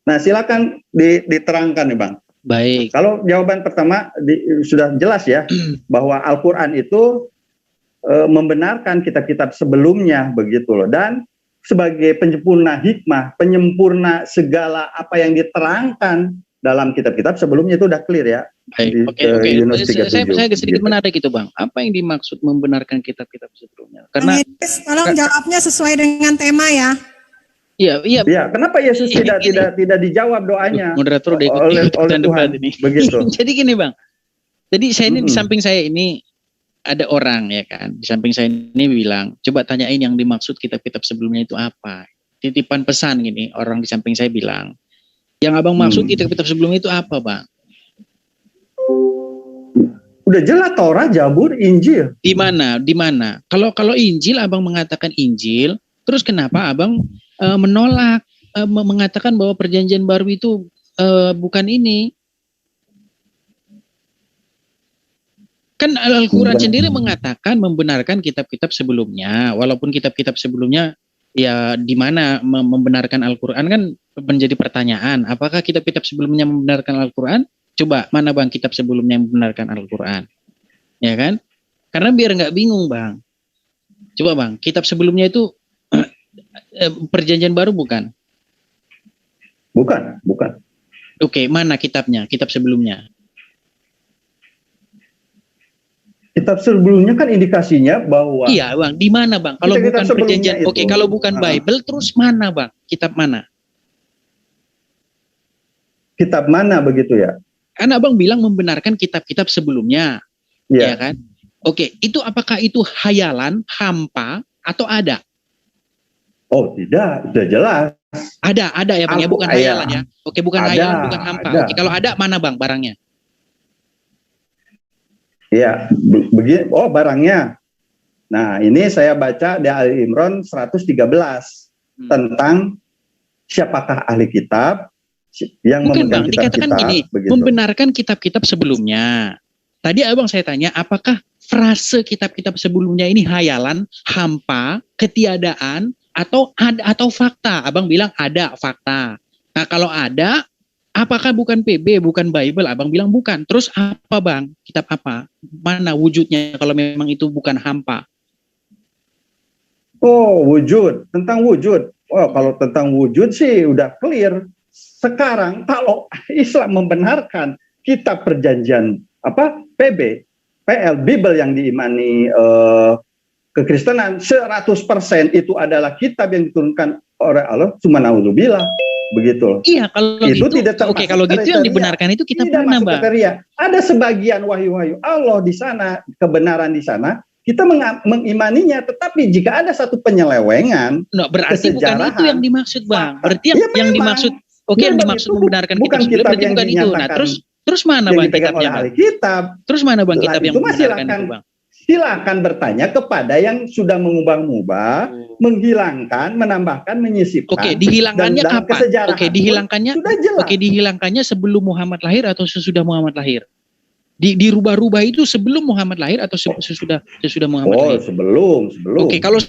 Nah, silakan diterangkan nih, Bang. Baik. Kalau jawaban pertama sudah jelas ya, bahwa Al-Quran itu membenarkan kitab-kitab sebelumnya begitu loh, dan sebagai penyempurna hikmah, penyempurna segala apa yang diterangkan dalam kitab-kitab sebelumnya itu udah clear ya. Baik, oke. Saya sedikit menarik itu, Bang. Apa yang dimaksud membenarkan kitab-kitab sebelumnya? Karena tolong jawabnya sesuai dengan tema ya. Iya. Ya, kenapa Yesus tidak dijawab doanya moderator oleh Tuhan ini? Begitu. Jadi gini, Bang. Jadi saya ini di samping saya ini ada orang ya kan, di samping saya ini bilang, coba tanyain yang dimaksud kitab-kitab sebelumnya itu apa. Titipan pesan gini, orang di samping saya bilang, yang Abang maksud kitab-kitab sebelumnya itu apa, Bang? Udah jelas Torah, Zabur, Injil. Di mana? Kalau Injil, Abang mengatakan Injil, terus kenapa Abang menolak, mengatakan bahwa perjanjian baru itu bukan ini? Kan Al-Quran sendiri mengatakan membenarkan kitab-kitab sebelumnya, walaupun kitab-kitab sebelumnya ya di mana membenarkan Al-Quran kan menjadi pertanyaan. Apakah kitab-kitab sebelumnya membenarkan Al-Quran? Coba mana, Bang, kitab sebelumnya yang membenarkan Al-Quran? Ya kan? Karena biar nggak bingung, Bang. Coba, Bang, kitab sebelumnya itu perjanjian baru bukan? Bukan. Oke, mana kitabnya? Kitab sebelumnya? Kitab sebelumnya kan indikasinya bahwa iya, Bang, di mana, Bang? Kalau bukan perjanjian, oke, kalau bukan Bible, terus mana, Bang? Kitab mana? Kitab mana begitu ya? Karena Abang bilang membenarkan kitab-kitab sebelumnya, ya kan? Oke, itu apakah itu hayalan, hampa, atau ada? Oh, tidak, sudah jelas. Ada ya, Bang, ya, bukan hayalan ya. Oke, bukan hayalan, bukan hampa. Oke, kalau ada mana, Bang, barangnya? Ya, barangnya. Nah, ini saya baca di Ali Imran 113 tentang siapakah ahli kitab yang mungkin, Bang, dikatakan gini, begitu. Membenarkan kitab-kitab sebelumnya. Tadi Abang saya tanya, apakah frase kitab-kitab sebelumnya ini hayalan, hampa, ketiadaan, atau fakta? Abang bilang ada fakta. Nah, kalau ada, apakah bukan PB, bukan Bible? Abang bilang bukan. Terus apa, Bang? Kitab apa? Mana wujudnya kalau memang itu bukan hampa? Oh, wujud. Tentang wujud. Oh, kalau tentang wujud sih udah clear. Sekarang kalau Islam membenarkan kitab perjanjian PB, PL, Bible yang diimani kekristenan 100% itu adalah kitab yang diturunkan oleh Allah, cuma naudzubillah. begitu. Iya, kalau itu gitu, oke, kalau gitu yang dibenarkan itu kita pernah, Bang. Ada sebagian wahyu-wahyu Allah di sana, kebenaran di sana, kita mengimaninya, tetapi jika ada satu penyelewengan, berarti bukan itu yang dimaksud, Bang. Berarti yang dimaksud, yang dimaksud membenarkan bukan kitab yang bukan itu. Nah, terus mana, Bang, kitabnya, Bang? Terus mana, Bang, kitab yang membenarkan itu, Bang? Silakan bertanya kepada yang sudah mengubah-ubah, menghilangkan, menambahkan, menyisipkan. Oke, dihilangkannya kapan? Oke, dihilangkannya. Oke, dihilangkannya sebelum Muhammad lahir atau sesudah Muhammad lahir? Dirubah-rubah itu sebelum Muhammad lahir atau sesudah Muhammad lahir? Sebelum. Oke, kalau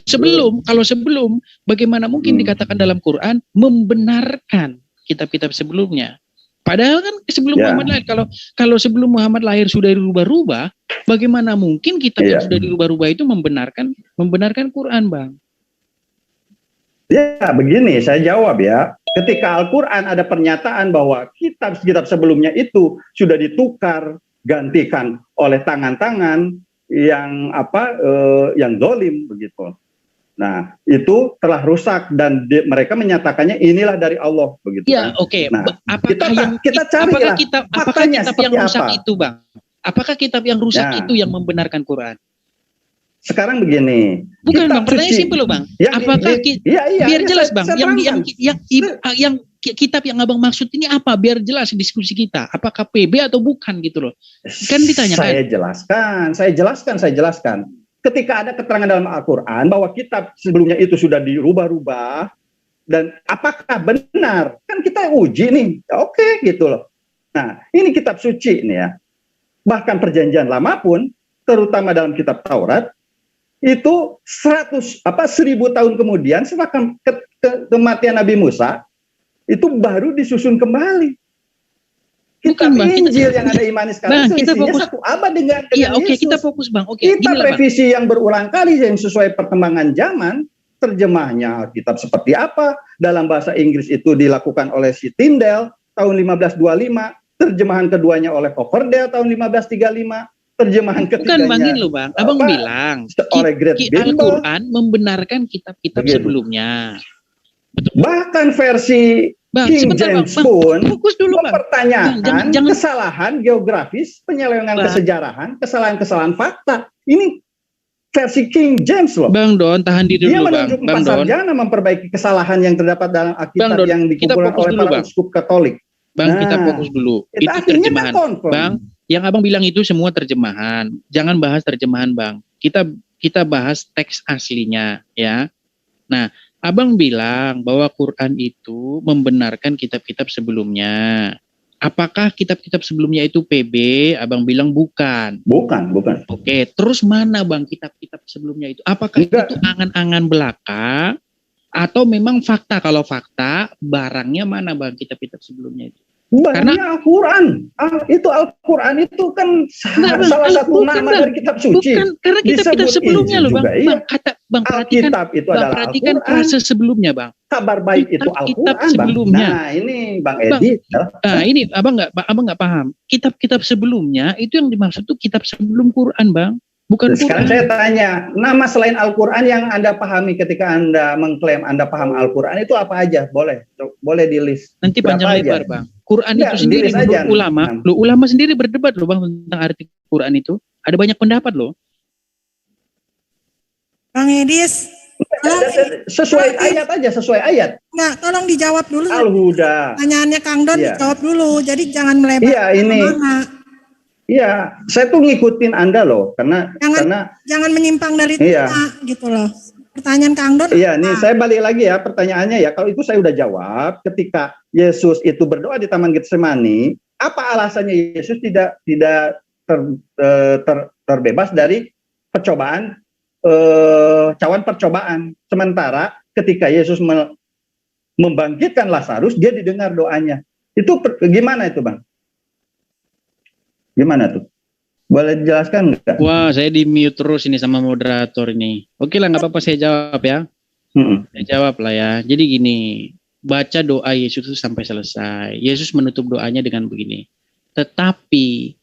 sebelum, bagaimana mungkin dikatakan dalam Quran membenarkan kitab-kitab sebelumnya? Padahal kan sebelum Muhammad lahir, kalau sebelum Muhammad lahir sudah dirubah-rubah, bagaimana mungkin kitab yang sudah dirubah-rubah itu membenarkan Quran, Bang? Ya, begini saya jawab ya. Ketika Al-Quran ada pernyataan bahwa kitab-kitab sebelumnya itu sudah ditukar, gantikan oleh tangan-tangan yang yang zalim begitu. Nah, itu telah rusak dan mereka menyatakannya inilah dari Allah begitu. Ya, oke. Nah, apakah kitab yang rusak itu, Bang? Apakah kitab yang rusak itu yang membenarkan Quran? Sekarang begini. Bukan, Bang, pertanyaan simpel loh, Bang. Apakah biar jelas, Bang, yang kitab yang Abang maksud ini apa? Biar jelas diskusi kita. Apakah PB atau bukan gitu loh. Kan ditanyakan. Saya jelaskan. Ketika ada keterangan dalam Al-Quran bahwa kitab sebelumnya itu sudah dirubah-rubah, dan apakah benar? Kan kita uji nih, oke gitu loh. Nah, ini kitab suci nih ya. Bahkan perjanjian lama pun, terutama dalam kitab Taurat, itu 1000 tahun kemudian setelah kematian Nabi Musa, itu baru disusun kembali. Kitab Injil yang ada imani sekarang selisihnya satu abad dengan Yesus. Kita fokus, Bang. Kita revisi yang berulang kali yang sesuai perkembangan zaman, terjemahnya Alkitab seperti apa, dalam bahasa Inggris itu dilakukan oleh si Tyndale tahun 1525, terjemahan keduanya oleh Coverdale tahun 1535, terjemahan ketiganya. Bukan, Bang, ini loh, Bang. Abang bilang oleh Al-Quran membenarkan kitab-kitab sebelumnya. Betul. Bahkan versi King James pun mempertanyakan kesalahan geografis, penyelewengan kesejarahan, kesalahan-kesalahan fakta. Ini versi King James loh. Bang Don, tahan diri dulu, Bang. Dia menunjuk empat sarjana memperbaiki kesalahan yang terdapat dalam Alkitab yang dikumpulkan oleh para uskup Katolik. Bang, kita fokus dulu. Itu terjemahan. Bang, yang Abang bilang itu semua terjemahan. Jangan bahas terjemahan, Bang. Kita bahas teks aslinya, ya. Nah, Abang bilang bahwa Quran itu membenarkan kitab-kitab sebelumnya. Apakah kitab-kitab sebelumnya itu PB? Abang bilang bukan. Bukan. Oke, terus mana, Bang, kitab-kitab sebelumnya itu? Apakah itu angan-angan belaka? Atau memang fakta? Kalau fakta, barangnya mana, Bang, kitab-kitab sebelumnya itu? Karena Al-Quran, Al-Quran itu kan salah satu nama dari kitab suci. Bukan, karena kitab-kitab sebelumnya loh, Bang. Bang, perhatikan frase sebelumnya, Bang. Kabar baik itu Al-Quran, sebelumnya. Nah, ini Bang Edi. Nah, ini abang nggak paham. Kitab-kitab sebelumnya itu yang dimaksud tuh kitab sebelum Quran, Bang. Bukan Sekarang Quran. Saya tanya, nama selain Al-Quran yang Anda pahami ketika Anda mengklaim Anda paham Al-Quran itu apa aja? Boleh di list. Nanti panjang lebar, Bang. Quran itu sendiri menurut ulama, ulama sendiri berdebat loh, Bang, tentang arti Quran itu. Ada banyak pendapat loh. Bang Edis, sesuai ayat aja, sesuai ayat. Enggak, tolong dijawab dulu. Al-Huda. Pertanyaannya Kang Don dijawab dulu. Jadi jangan melebar. Iya, ini. Iya, saya tuh ngikutin Anda loh, karena jangan menyimpang dari tema gitu loh. Pertanyaan Kang Don. Iya, nih saya balik lagi ya pertanyaannya ya. Kalau itu saya udah jawab. Ketika Yesus itu berdoa di Taman Getsemani, apa alasannya Yesus tidak terbebas dari percobaan, cawan percobaan? Sementara ketika Yesus membangkitkan Lazarus, dia didengar doanya. Itu gimana itu, Bang? Gimana tuh? Boleh dijelaskan nggak? Wah, saya di-mute terus ini sama moderator ini. Oke lah, nggak apa-apa, saya jawab ya. Saya jawab lah ya. Jadi gini, baca doa Yesus itu sampai selesai. Yesus menutup doanya dengan begini. Tetapi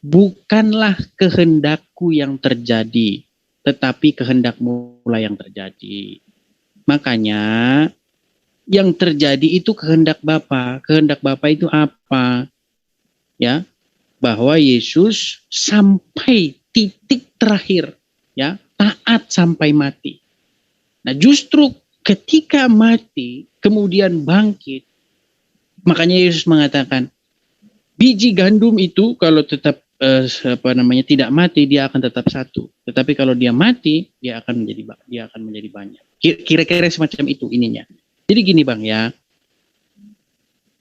bukanlah kehendakku yang terjadi, tetapi kehendakmu lah yang terjadi. Makanya yang terjadi itu kehendak Bapa. Kehendak Bapa itu apa? Ya, bahwa Yesus sampai titik terakhir, ya, taat sampai mati. Nah, justru ketika mati kemudian bangkit, makanya Yesus mengatakan biji gandum itu kalau tetap tidak mati, dia akan tetap satu. Tetapi kalau dia mati, dia akan menjadi banyak. Kira-kira semacam itu ininya. Jadi gini Bang ya,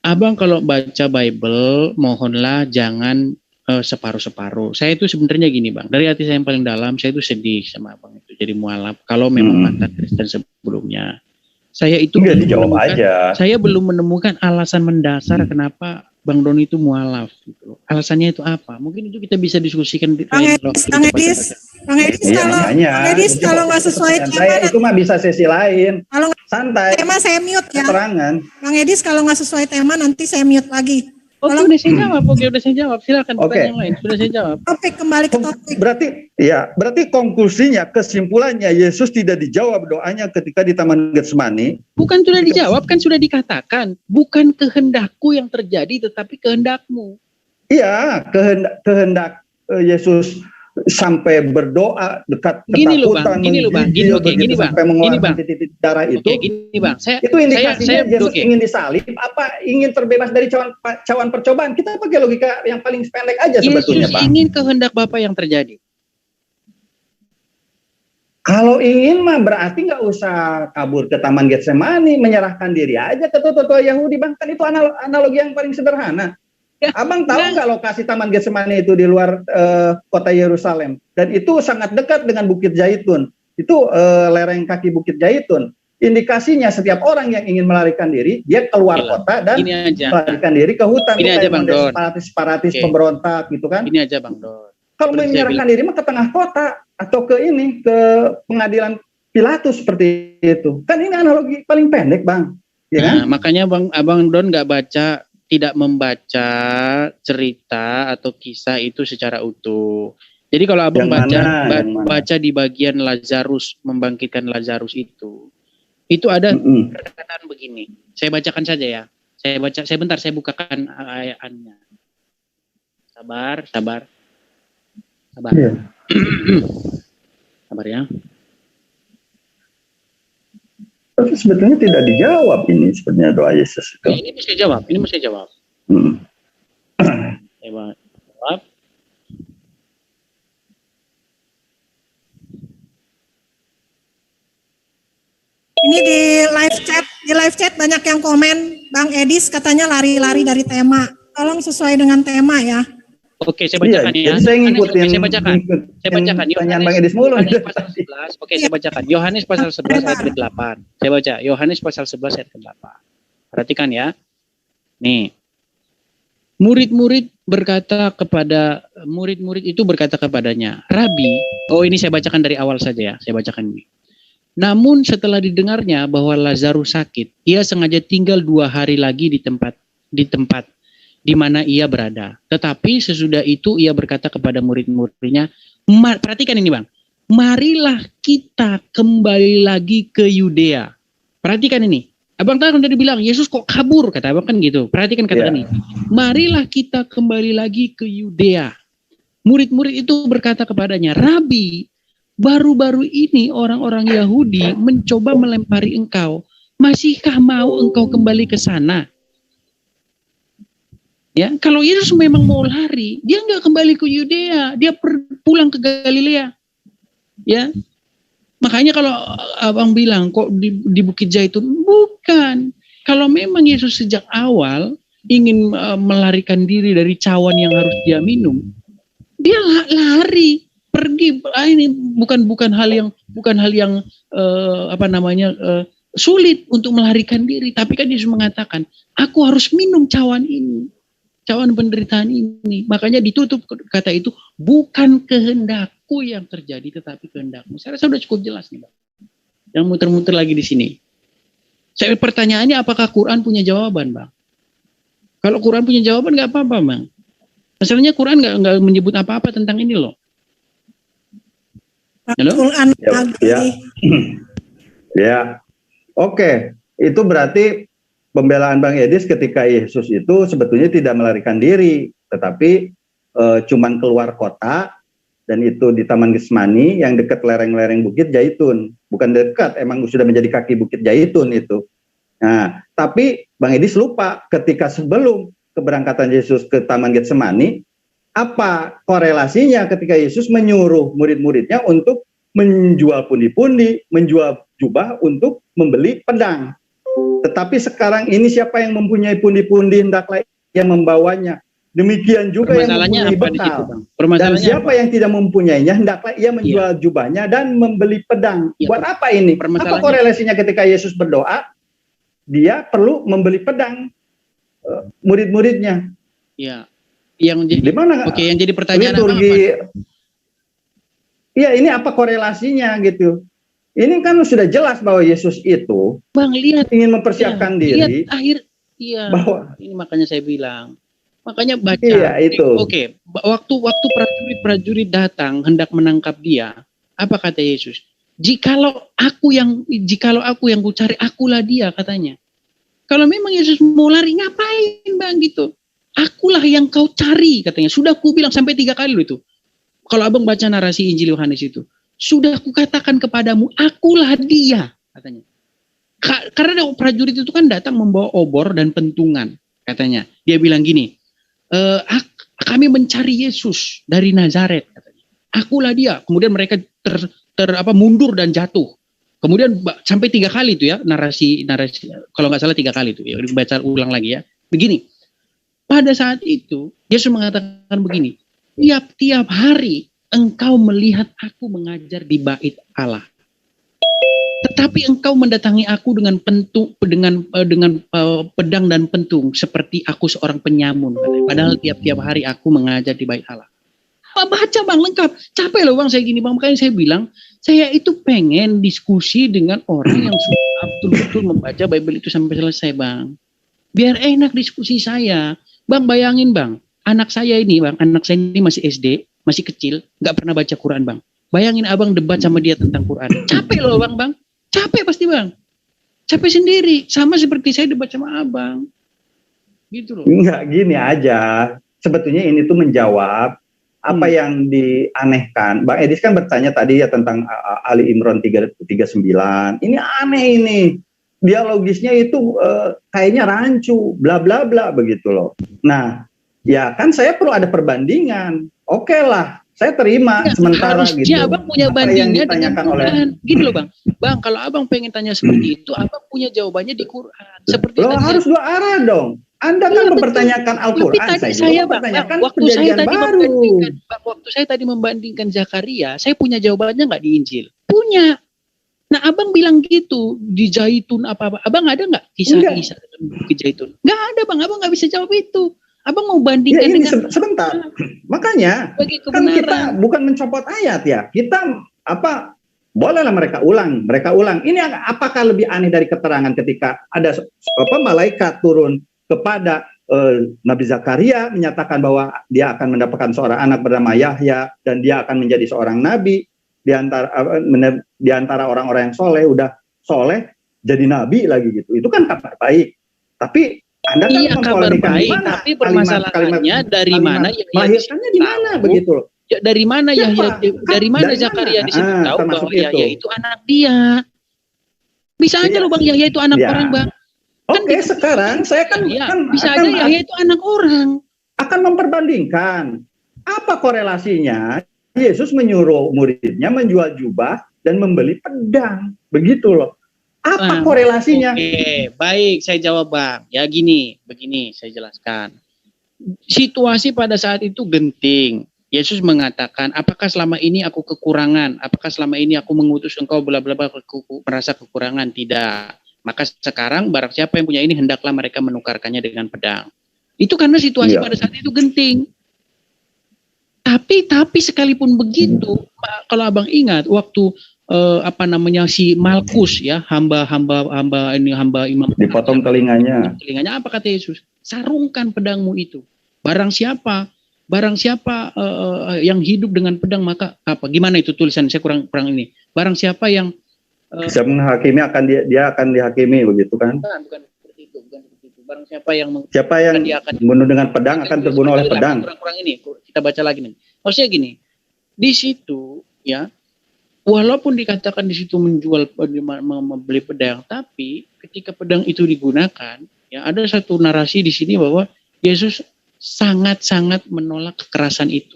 Abang kalau baca Bible, mohonlah jangan separuh-separuh. Saya itu sebenarnya gini Bang, dari hati saya yang paling dalam, saya itu sedih sama Abang itu jadi mualaf. Kalau memang mantan Kristen sebelumnya, saya itu belum menemukan alasan mendasar kenapa Bang Doni itu mualaf gitu. Alasannya itu apa? Mungkin itu kita bisa diskusikan di Bang Edis kalau nggak sesuai tema itu mah bisa sesi lain. Kalau santai. Tema saya mute ya. Keterangan. Bang Edis kalau nggak sesuai tema nanti saya mute lagi. Oke, udah saya jawab. Silakan pertanyaan yang lain. Sudah saya jawab. Topik kembali ke topik. Berarti konklusinya, kesimpulannya Yesus tidak dijawab doanya ketika di Taman Getsemani. Bukan sudah dijawab, kan sudah dikatakan, bukan kehendakku yang terjadi tetapi kehendakmu. Iya, kehendak Yesus sampai berdoa dekat ketakutan. Gini Bang. Sampai mengeluarkan titik darah itu. Gini Bang. Itu indikasinya Yesus ingin disalib, apa ingin terbebas dari cawan percobaan? Kita pakai logika yang paling pendek aja sebetulnya, Bang. Yesus ingin kehendak Bapa yang terjadi. Kalau ingin mah berarti nggak usah kabur ke Taman Getsemani, menyerahkan diri aja ke tua Yahudi, Bang. Kan itu analogi yang paling sederhana. Abang tahu nggak lokasi Taman Getsemani itu di luar kota Yerusalem, dan itu sangat dekat dengan Bukit Zaitun. Itu lereng kaki Bukit Zaitun. Indikasinya setiap orang yang ingin melarikan diri, dia keluar kota dan melarikan diri ke hutan. Ini aja Bang Don. Separatis pemberontak gitu kan. Ini aja Bang Don. Kalau menyerahkan diri mah ke tengah kota atau ke pengadilan Pilatus seperti itu. Kan ini analogi paling pendek, Bang. Ya kan? Makanya Abang Don tidak membaca cerita atau kisah itu secara utuh. Jadi kalau Abang baca di bagian Lazarus, membangkitkan Lazarus itu ada perkataan begini. Saya bacakan saja ya. Saya bukakan ayatnya. Sabar. Yeah. Sabar ya. Tapi sebetulnya tidak dijawab ini sebenarnya doa Yesus itu. Ini mesti jawab. Jawab. Ini di live chat banyak yang komen, Bang Edis katanya lari-lari dari tema. Tolong sesuai dengan tema ya. Oke, saya bacakan ya. Saya ngikutin. Saya bacakan. Pertanyaan Bang Edis mulu. Yohanes pasal 11. Oke, saya bacakan. Yohanes pasal 11 ayat ke-8. Saya baca. Yohanes pasal 11 ayat ke-8. Perhatikan ya. Nih. Murid-murid itu berkata kepadanya, Rabi. Oh, ini saya bacakan dari awal saja ya. Saya bacakan ini. Namun setelah didengarnya bahwa Lazarus sakit, ia sengaja tinggal 2 hari lagi di tempat di mana ia berada. Tetapi sesudah itu ia berkata kepada murid-muridnya, perhatikan ini Bang, marilah kita kembali lagi ke Yudea. Perhatikan ini. Abang tahu kan tadi bilang, Yesus kok kabur, kata Abang kan gitu. Perhatikan kata ini. Marilah kita kembali lagi ke Yudea. Murid-murid itu berkata kepadanya, Rabi, baru-baru ini orang-orang Yahudi mencoba melempari engkau. Masihkah mau engkau kembali ke sana? Ya, kalau Yesus memang mau lari, dia nggak kembali ke Yudea, dia pulang ke Galilea. Ya, makanya kalau Abang bilang kok di Bukit Zaitun, bukan. Kalau memang Yesus sejak awal ingin melarikan diri dari cawan yang harus dia minum, dia lari, pergi. Ini bukan hal yang sulit untuk melarikan diri. Tapi kan Yesus mengatakan, aku harus minum cawan ini. Cawan penderitaan ini. Makanya ditutup kata itu, bukan kehendakku yang terjadi tetapi kehendakmu. Saya rasa sudah cukup jelas nih Bang. Yang muter-muter lagi di sini. Saya pertanyaannya apakah Quran punya jawaban Bang? Kalau Quran punya jawaban nggak apa-apa Bang. Masalahnya Quran nggak menyebut apa-apa tentang ini loh. Halo? Ya. Oke. itu berarti pembelaan Bang Edis ketika Yesus itu sebetulnya tidak melarikan diri, tetapi cuman keluar kota, dan itu di Taman Getsemani yang dekat lereng-lereng Bukit Zaitun. Bukan dekat, emang sudah menjadi kaki Bukit Zaitun itu. Nah, tapi Bang Edis lupa ketika sebelum keberangkatan Yesus ke Taman Getsemani, apa korelasinya ketika Yesus menyuruh murid-muridnya untuk menjual pundi-pundi, menjual jubah untuk membeli pedang. Tetapi sekarang ini siapa yang mempunyai pundi-pundi hendaklah yang membawanya. Demikian juga yang mempunyai bekal. Dan siapa yang tidak mempunyainya hendaklah ia menjual jubahnya dan membeli pedang. Buat apa ini? Apa korelasinya ketika Yesus berdoa? Dia perlu membeli pedang murid-muridnya. Ya. Yang jadi dimana? Oke, yang jadi pertanyaan liturgi, apa? Iya, ini apa korelasinya gitu? Ini kan sudah jelas bahwa Yesus itu Bang lihat ingin mempersiapkan diri. Lihat bahwa ini makanya saya bilang. Makanya baca. Iya, itu. Oke, waktu prajurit datang hendak menangkap dia, apa kata Yesus? Jikalau aku yang ku cari, akulah dia, katanya. Kalau memang Yesus mau lari, ngapain Bang gitu? Akulah yang kau cari, katanya. Sudah ku bilang sampai 3 kali loh itu. Kalau abang baca narasi Injil Yohanes itu. Sudah kukatakan kepadamu, akulah dia, katanya. Karena prajurit itu kan datang membawa obor dan pentungan, katanya. Dia bilang gini, kami mencari Yesus dari Nazaret, katanya. Akulah dia. Kemudian mereka mundur dan jatuh. Kemudian sampai 3 kali itu ya, narasi kalau nggak salah 3 kali itu. Ya, baca ulang lagi ya. Begini. Pada saat itu, Yesus mengatakan begini, tiap-tiap hari engkau melihat aku mengajar di bait Allah. Tetapi engkau mendatangi aku dengan pedang dan pentung, seperti aku seorang penyamun. Padahal tiap-tiap hari aku mengajar di bait Allah. Baca Bang, lengkap. Capek loh Bang saya gini Bang. Makanya saya bilang, saya itu pengen diskusi dengan orang yang sudah betul-betul membaca Bible itu sampai selesai Bang. Biar enak diskusi saya. Bang bayangin Bang, anak saya ini masih SD, masih kecil, nggak pernah baca Quran Bang. Bayangin abang debat sama dia tentang Quran. Capek loh Bang. Capek pasti Bang. Capek sendiri. Sama seperti saya debat sama abang. Gitu loh. Enggak, gini aja. Sebetulnya ini tuh menjawab apa yang dianehkan. Bang Edis kan bertanya tadi ya tentang Ali Imran 39. Ini aneh ini. Dialogisnya itu kayaknya rancu, bla bla bla begitu loh. Nah, ya kan saya perlu ada perbandingan. Oke lah, saya terima sementara harusnya gitu. Abang punya bandingnya dengan Quran. Gini loh Bang. Bang, kalau abang pengen tanya seperti itu, abang punya jawabannya di Quran. Seperti loh, harus 2 arah dong. Anda kan mempertanyakan Al-Quran. Tapi tadi saya Bang, waktu saya tadi membandingkan Zakaria, saya punya jawabannya nggak di Injil? Punya. Nah abang bilang gitu, di Zaitun apa-apa. Abang ada nggak kisah-kisah di Zaitun? Nggak ada Bang, abang nggak bisa jawab itu. Abang mau bandingkan ya, ini dengan... Sebentar, makanya kan kita bukan mencopot ayat ya. Kita bolehlah mereka ulang. Ini apakah lebih aneh dari keterangan ketika ada malaikat turun kepada Nabi Zakaria menyatakan bahwa dia akan mendapatkan seorang anak bernama Yahya dan dia akan menjadi seorang nabi. Di antara orang-orang yang soleh jadi nabi lagi gitu. Itu kan kabar baik. Tapi Anda kan mempolemikkan di mana? Tapi permasalahannya dari mana melahirkannya di mana begitu loh. Dari mana Yahya? Dari mana Zakaria disebut tahu bahwa Yahya itu anak dia? Bisa aja loh Bang, Yahya itu anak orang Bang. Oke, sekarang saya kan bisa aja Yahya itu anak orang. Akan memperbandingkan apa korelasinya Yesus menyuruh muridnya menjual jubah dan membeli pedang. Begitu loh. Apa korelasinya? Oke, baik, saya jawab Bang. Ya begini saya jelaskan. Situasi pada saat itu genting. Yesus mengatakan, apakah selama ini aku kekurangan? Apakah selama ini aku mengutus engkau bla bla bla merasa kekurangan? Tidak. Maka sekarang barang siapa yang punya ini hendaklah mereka menukarkannya dengan pedang. Itu karena situasi pada saat itu genting. Tapi sekalipun begitu, kalau abang ingat waktu si Malkus ya, hamba imam dipotong telinganya. Apa kata Yesus? Sarungkan pedangmu itu. Barang siapa yang hidup dengan pedang maka apa? Gimana itu tulisan? Saya kurang ini. Barang siapa yang Bisa menghakimi, dia akan dihakimi begitu kan? Bukan seperti itu. Barang siapa yang bunuh dengan pedang akan terbunuh oleh pedang. Kurang ini kita baca lagi nih. Maksudnya gini, di situ ya, walaupun dikatakan di situ membeli pedang, tapi ketika pedang itu digunakan, ya ada satu narasi di sini bahwa Yesus sangat-sangat menolak kekerasan itu.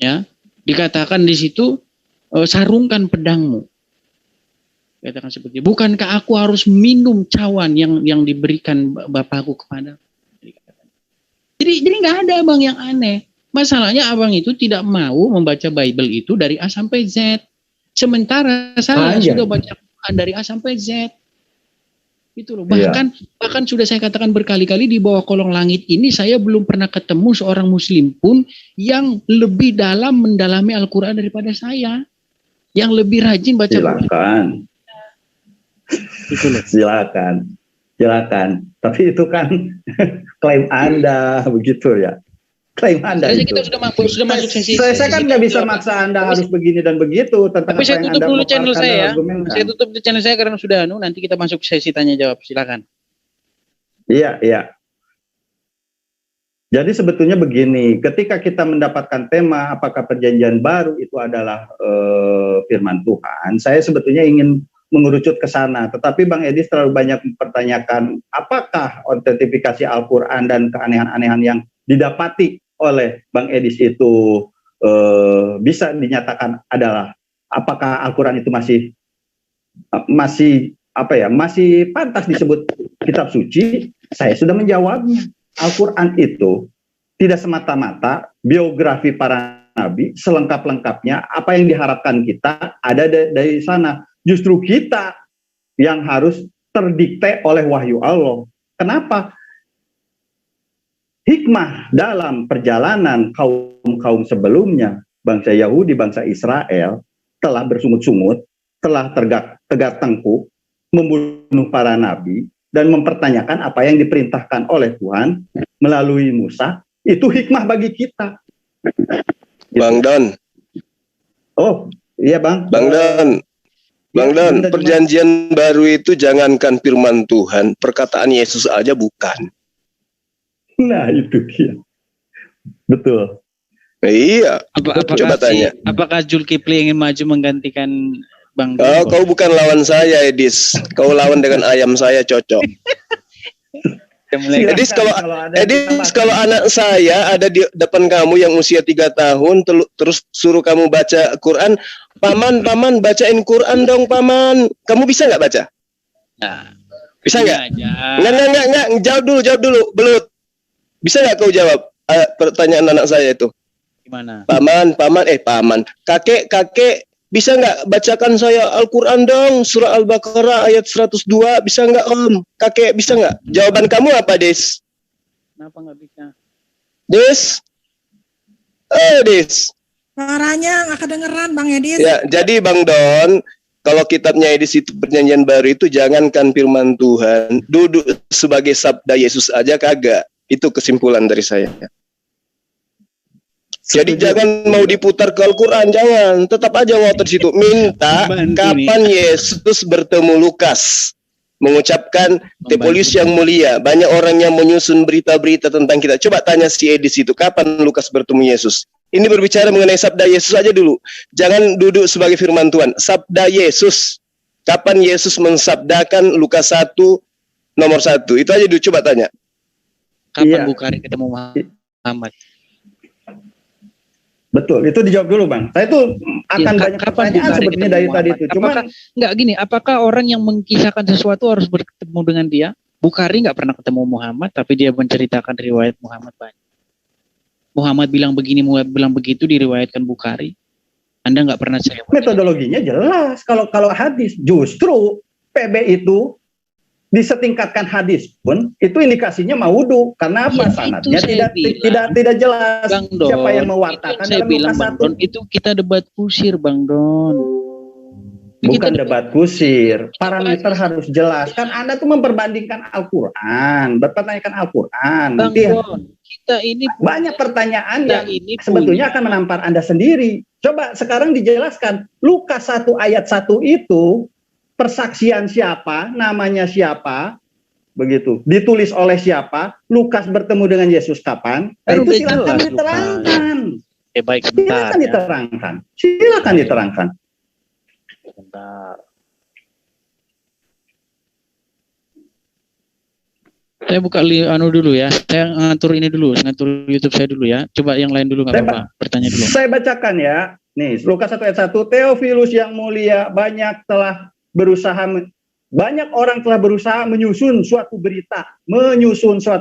Ya, dikatakan di situ sarungkan pedangmu. Katakan seperti, bukankah aku harus minum cawan yang diberikan Bapakku kepada? Jadi nggak ada abang yang aneh. Masalahnya abang itu tidak mau membaca Bible itu dari A sampai Z. Sementara saya sudah baca Quran dari A sampai Z. Itu loh. Bahkan sudah saya katakan berkali-kali di bawah kolong langit ini saya belum pernah ketemu seorang Muslim pun yang lebih dalam mendalami Al-Quran daripada saya. Yang lebih rajin baca Quran. Silakan. Tapi itu kan klaim Anda begitu ya. Klaim Anda. Kita sudah masuk sesi. Saya kan nggak bisa maksa Anda harus begini dan begitu. Tapi saya tutup dulu channel saya. Saya tutup di channel saya karena sudah nanti kita masuk sesi tanya jawab. Silakan. Iya. Jadi sebetulnya begini, ketika kita mendapatkan tema apakah perjanjian baru itu adalah firman Tuhan, saya sebetulnya ingin mengerucut ke sana, tetapi Bang Edis terlalu banyak mempertanyakan apakah autentifikasi Al-Quran dan keanehan-anehan yang didapati oleh Bang Edis itu bisa dinyatakan adalah apakah Al-Quran itu masih pantas disebut kitab suci. Saya sudah menjawabnya. Al-Quran itu tidak semata-mata biografi para nabi, selengkap-lengkapnya apa yang diharapkan kita ada dari sana. Justru kita yang harus terdikte oleh wahyu Allah. Kenapa? Hikmah dalam perjalanan kaum-kaum sebelumnya, bangsa Yahudi, bangsa Israel, telah bersungut-sungut, telah tegak tengkuk, membunuh para nabi, dan mempertanyakan apa yang diperintahkan oleh Tuhan melalui Musa. Itu hikmah bagi kita. Bang Don. Oh, iya Bang. Bang Don, perjanjian baru itu jangankan firman Tuhan, perkataan Yesus aja bukan. Nah, itu dia. Betul. Iya. Coba tanya. Apakah Zulkifli ingin maju menggantikan Bang Don? Kau bukan lawan saya, Edis. Kau lawan dengan ayam saya, cocok. Edis, kalau anak saya ada di depan kamu yang usia 3 tahun, terus suruh kamu baca Quran, paman bacain Quran dong paman. Kamu bisa nggak baca? Nah, bisa nggak? Nggak. Jawab dulu. Belut. Bisa nggak kau jawab pertanyaan anak saya itu? Gimana? Paman. Kakek. Bisa nggak bacakan saya Al-Quran dong, surah Al-Baqarah ayat 102, bisa nggak Om? Kakek bisa nggak? Jawaban kamu apa, Des? Kenapa nggak bisa? Des? Des? Suaranya nggak kedengeran, Bang Edis. Ya, jadi Bang Don, kalau kitabnya Edis itu perjanjian baru itu jangankan firman Tuhan, duduk sebagai sabda Yesus aja kagak. Itu kesimpulan dari saya. Jadi jangan mau diputar ke Al-Quran, jangan. Tetap aja ngotot di situ. Minta kapan Yesus bertemu Lukas. Mengucapkan Tepolius yang mulia. Banyak orang yang menyusun berita-berita tentang kita. Coba tanya si Edis itu, kapan Lukas bertemu Yesus? Ini berbicara mengenai sabda Yesus aja dulu. Jangan duduk sebagai firman Tuhan. Sabda Yesus. Kapan Yesus mensabdakan Lukas 1 nomor 1? Itu aja dulu, coba tanya. Kapan Bukhari ketemu Muhammad? Betul, itu dijawab dulu Bang. Saya tuh akan banyak pertanyaan sebetulnya dari tadi itu. Cuma nggak gini, apakah orang yang mengkisahkan sesuatu harus bertemu dengan dia? Bukhari nggak pernah ketemu Muhammad, tapi dia menceritakan riwayat Muhammad banyak. Muhammad bilang begini, Muhammad bilang begitu, diriwayatkan Bukhari. Anda nggak pernah saya. Metodologinya jelas. Kalau hadis, justru PB itu disetingkatkan hadis pun itu indikasinya maudhu karena apa? Sanadnya tidak jelas Bang Don, siapa yang mewartakan. Saya bilang Bang Don, itu kita debat kusir Bang Don. Bukan debat kusir, parameter harus jelas. Kan Anda tuh memperbandingkan Al-Quran, berpertanyakan Al-Quran. Bang Don, kita ini banyak pertanyaan yang ini sebetulnya akan menampar Anda sendiri. Coba sekarang dijelaskan, Lukas 1 ayat 1 itu persaksian siapa, namanya siapa, begitu. Ditulis oleh siapa, Lukas bertemu dengan Yesus kapan, itu silakan diterangkan. Baik, bentar, silakan diterangkan. Silakan diterangkan. Bentar. Saya buka dulu ya. Saya ngatur ini dulu, ngatur YouTube saya dulu ya. Coba yang lain dulu nggak apa-apa. Bertanya dulu. Saya bacakan ya. Nih, Lukas 1 ayat 1. Theophilus yang mulia, banyak orang telah berusaha menyusun suatu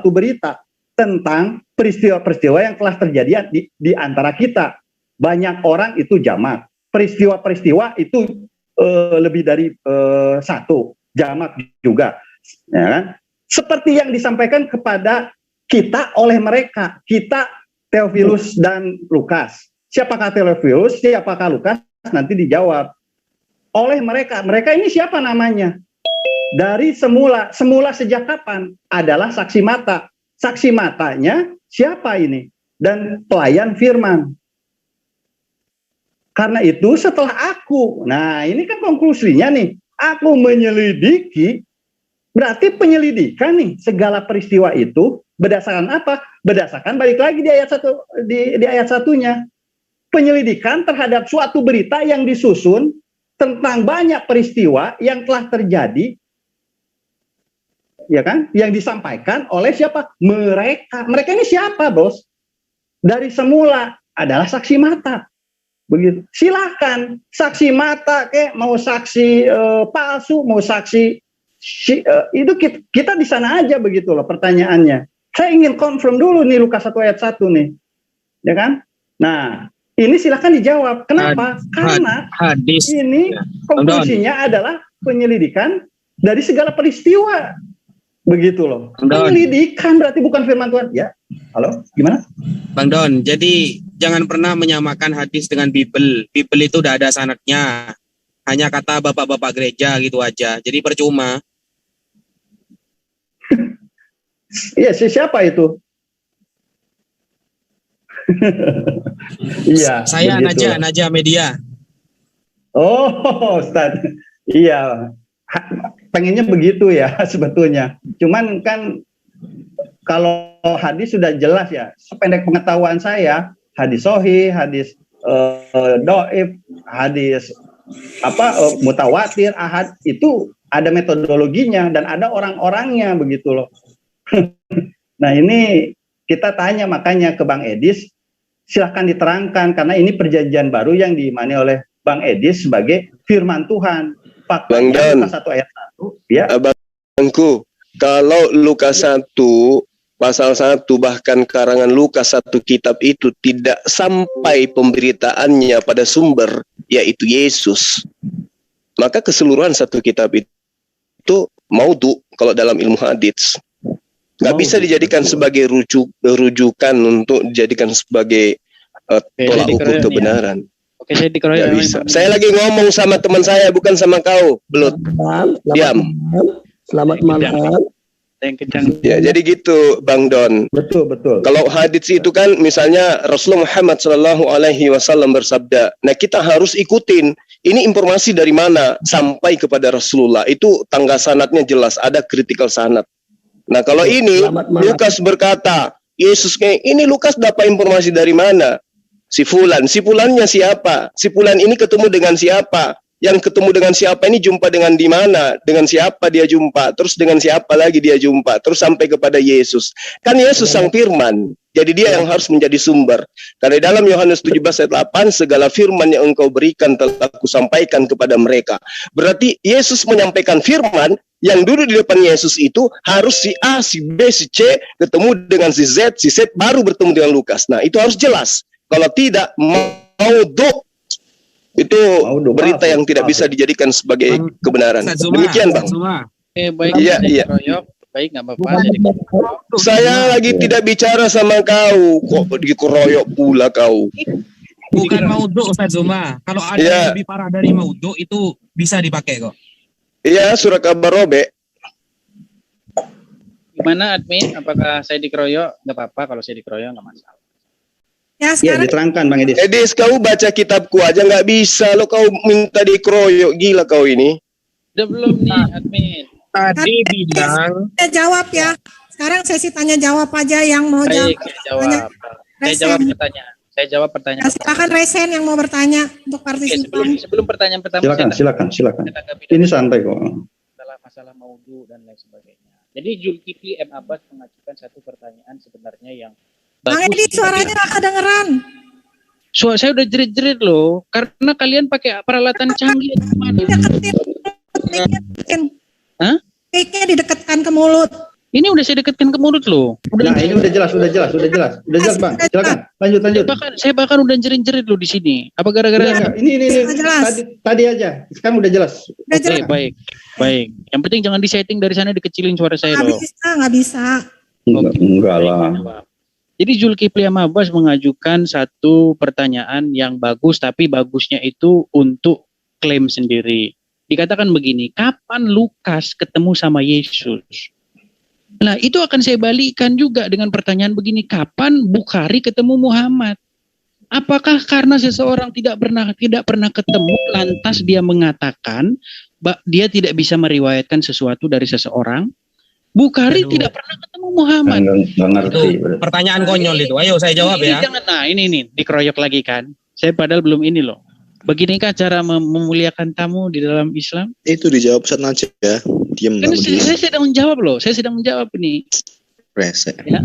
berita tentang peristiwa-peristiwa yang telah terjadi di antara kita. Banyak orang itu jamak. Peristiwa-peristiwa itu lebih dari satu, jamak juga. Ya kan? Seperti yang disampaikan kepada kita oleh mereka, kita Theophilus dan Lukas. Siapakah Theophilus, siapakah Lukas? Nanti dijawab oleh mereka. Mereka ini siapa namanya? Dari semula sejak kapan? Adalah saksi mata. Saksi matanya siapa ini? Dan pelayan firman. Karena itu setelah nah ini kan konklusinya nih, aku menyelidiki. Berarti penyelidikan nih segala peristiwa itu berdasarkan apa? Berdasarkan balik lagi di ayat 1 di ayat 1-nya. Penyelidikan terhadap suatu berita yang disusun tentang banyak peristiwa yang telah terjadi, ya kan? Yang disampaikan oleh siapa? Mereka. Mereka ini siapa, Bos? Dari semula adalah saksi mata. Begitu. Silakan saksi mata mau saksi palsu, mau saksi itu kita di sana aja begitu loh pertanyaannya. Saya ingin confirm dulu nih Lukas 1 ayat 1 nih. Ya kan? Nah, ini silakan dijawab. Kenapa? Karena hadis ini konklusinya adalah penyelidikan dari segala peristiwa. Begitu loh. Penyelidikan berarti bukan firman Tuhan. Ya. Halo, gimana? Bang Don, jadi jangan pernah menyamakan hadis dengan Bible. Bible itu udah ada sanadnya. Hanya kata bapak-bapak gereja gitu aja. Jadi percuma. Iya, siapa itu? Iya. Saya Naja Media. Oh, Ustaz. Iya. Pengennya begitu ya sebetulnya. Cuman kan kalau hadis sudah jelas ya. Sependek pengetahuan saya, hadis sahih, hadis dhaif, hadis mutawatir, ahad itu ada metodologinya dan ada orang-orangnya begitu loh. Nah ini kita tanya makanya ke Bang Edis, silahkan diterangkan karena ini perjanjian baru yang diimani oleh Bang Edis sebagai firman Tuhan. Bang Don, Lukas 1 ayat 1 ya. Bangku, kalau Lukas 1 pasal 1 bahkan karangan Lukas 1 kitab itu tidak sampai pemberitaannya pada sumber yaitu Yesus, maka keseluruhan satu kitab itu maudhu kalau dalam ilmu hadits. Nggak bisa dijadikan sebagai rujukan untuk dijadikan sebagai tolak ukur kebenaran. Oke, saya dikeroyok. Nggak bisa. Saya lagi ngomong sama teman saya, bukan sama kau. Belut. Diam. Selamat malam. Ya, jadi gitu, Bang Don. Betul. Kalau hadits itu kan, misalnya Rasulullah Muhammad SAW bersabda. Nah, kita harus ikutin. Ini informasi dari mana sampai kepada Rasulullah. Itu tangga sanadnya jelas. Ada critical sanad. Nah, kalau ini Lukas berkata, Yesus ini Lukas dapat informasi dari mana? Si fulannya siapa? Si fulan ini ketemu dengan siapa? Yang ketemu dengan siapa ini jumpa dengan di mana? Dengan siapa dia jumpa? Terus dengan siapa lagi dia jumpa? Terus sampai kepada Yesus. Kan Yesus sang firman. Jadi dia yang harus menjadi sumber. Karena dalam Yohanes 17 ayat 8, segala firman yang engkau berikan telah aku sampaikan kepada mereka. Berarti Yesus menyampaikan firman yang dulu di depan Yesus itu harus si A, si B, si C ketemu dengan si Z baru bertemu dengan Lukas. Nah, itu harus jelas. Kalau tidak, maudhu itu berita yang tidak bisa dijadikan sebagai kebenaran. Demikian, Bang. Baik, iya. Baik, nggak apa-apa. Saya lagi tidak bicara sama kau, kok dikeroyok pula kau. Bukan maudhu, Ustaz Zuma. Kalau ada yang lebih parah dari maudhu itu bisa dipakai kok. Iya, surat kabar Robe. Gimana admin? Apakah saya dikeroyok? Nggak apa-apa kalau saya dikeroyok, nggak masalah. Ya, sekarang diterangkan Bang Edis. Edis, kau baca kitabku aja nggak bisa, lo kau minta dikeroyok, gila kau ini. Udah belum nih, admin? Tadi bilang. Saya jawab ya. Sekarang sesi tanya jawab aja yang mau jawab. Saya jawab pertanyaan. Ya, silakan Resen yang mau bertanya untuk partisipan. Sebelum pertanyaan pertama. Silakan. Ini santai kok. Masalah maudhu dan lain sebagainya. Jadi Zulkifli M. Abbas mengajukan satu pertanyaan sebenarnya yang Bang Edi, suaranya nggak kedengeran. Saya udah jerit-jerit loh, karena kalian pakai peralatan canggih. Hah? Mic-nya didekatkan ke mulut. Ini udah saya dekatkan ke mulut loh. Ini udah jelas Bang. Silakan, lanjut. Saya bahkan udah jerit-jerit loh di sini. Apa gara-gara ini tadi aja. Sekarang udah jelas. Oke, baik. Yang penting jangan disetting dari sana, dikecilin suara saya loh. Nggak bisa. Enggak lah. Jadi Zulkifli M. Abbas mengajukan satu pertanyaan yang bagus, tapi bagusnya itu untuk klaim sendiri. Dikatakan begini, kapan Lukas ketemu sama Yesus? Nah, itu akan saya balikkan juga dengan pertanyaan begini, kapan Bukhari ketemu Muhammad? Apakah karena seseorang tidak pernah ketemu, lantas dia mengatakan dia tidak bisa meriwayatkan sesuatu dari seseorang? Bukhari tidak pernah ketemu Muhammad. Nggak ngerti. Itu pertanyaan konyol itu. Ayo saya jawab ya. Ini dikeroyok lagi kan. Saya padahal belum ini loh. Beginikah cara memuliakan tamu di dalam Islam? Itu dijawab Ustaz Najib ya. Diam kan saya sedang menjawab loh. Saya sedang menjawab nih. Ya.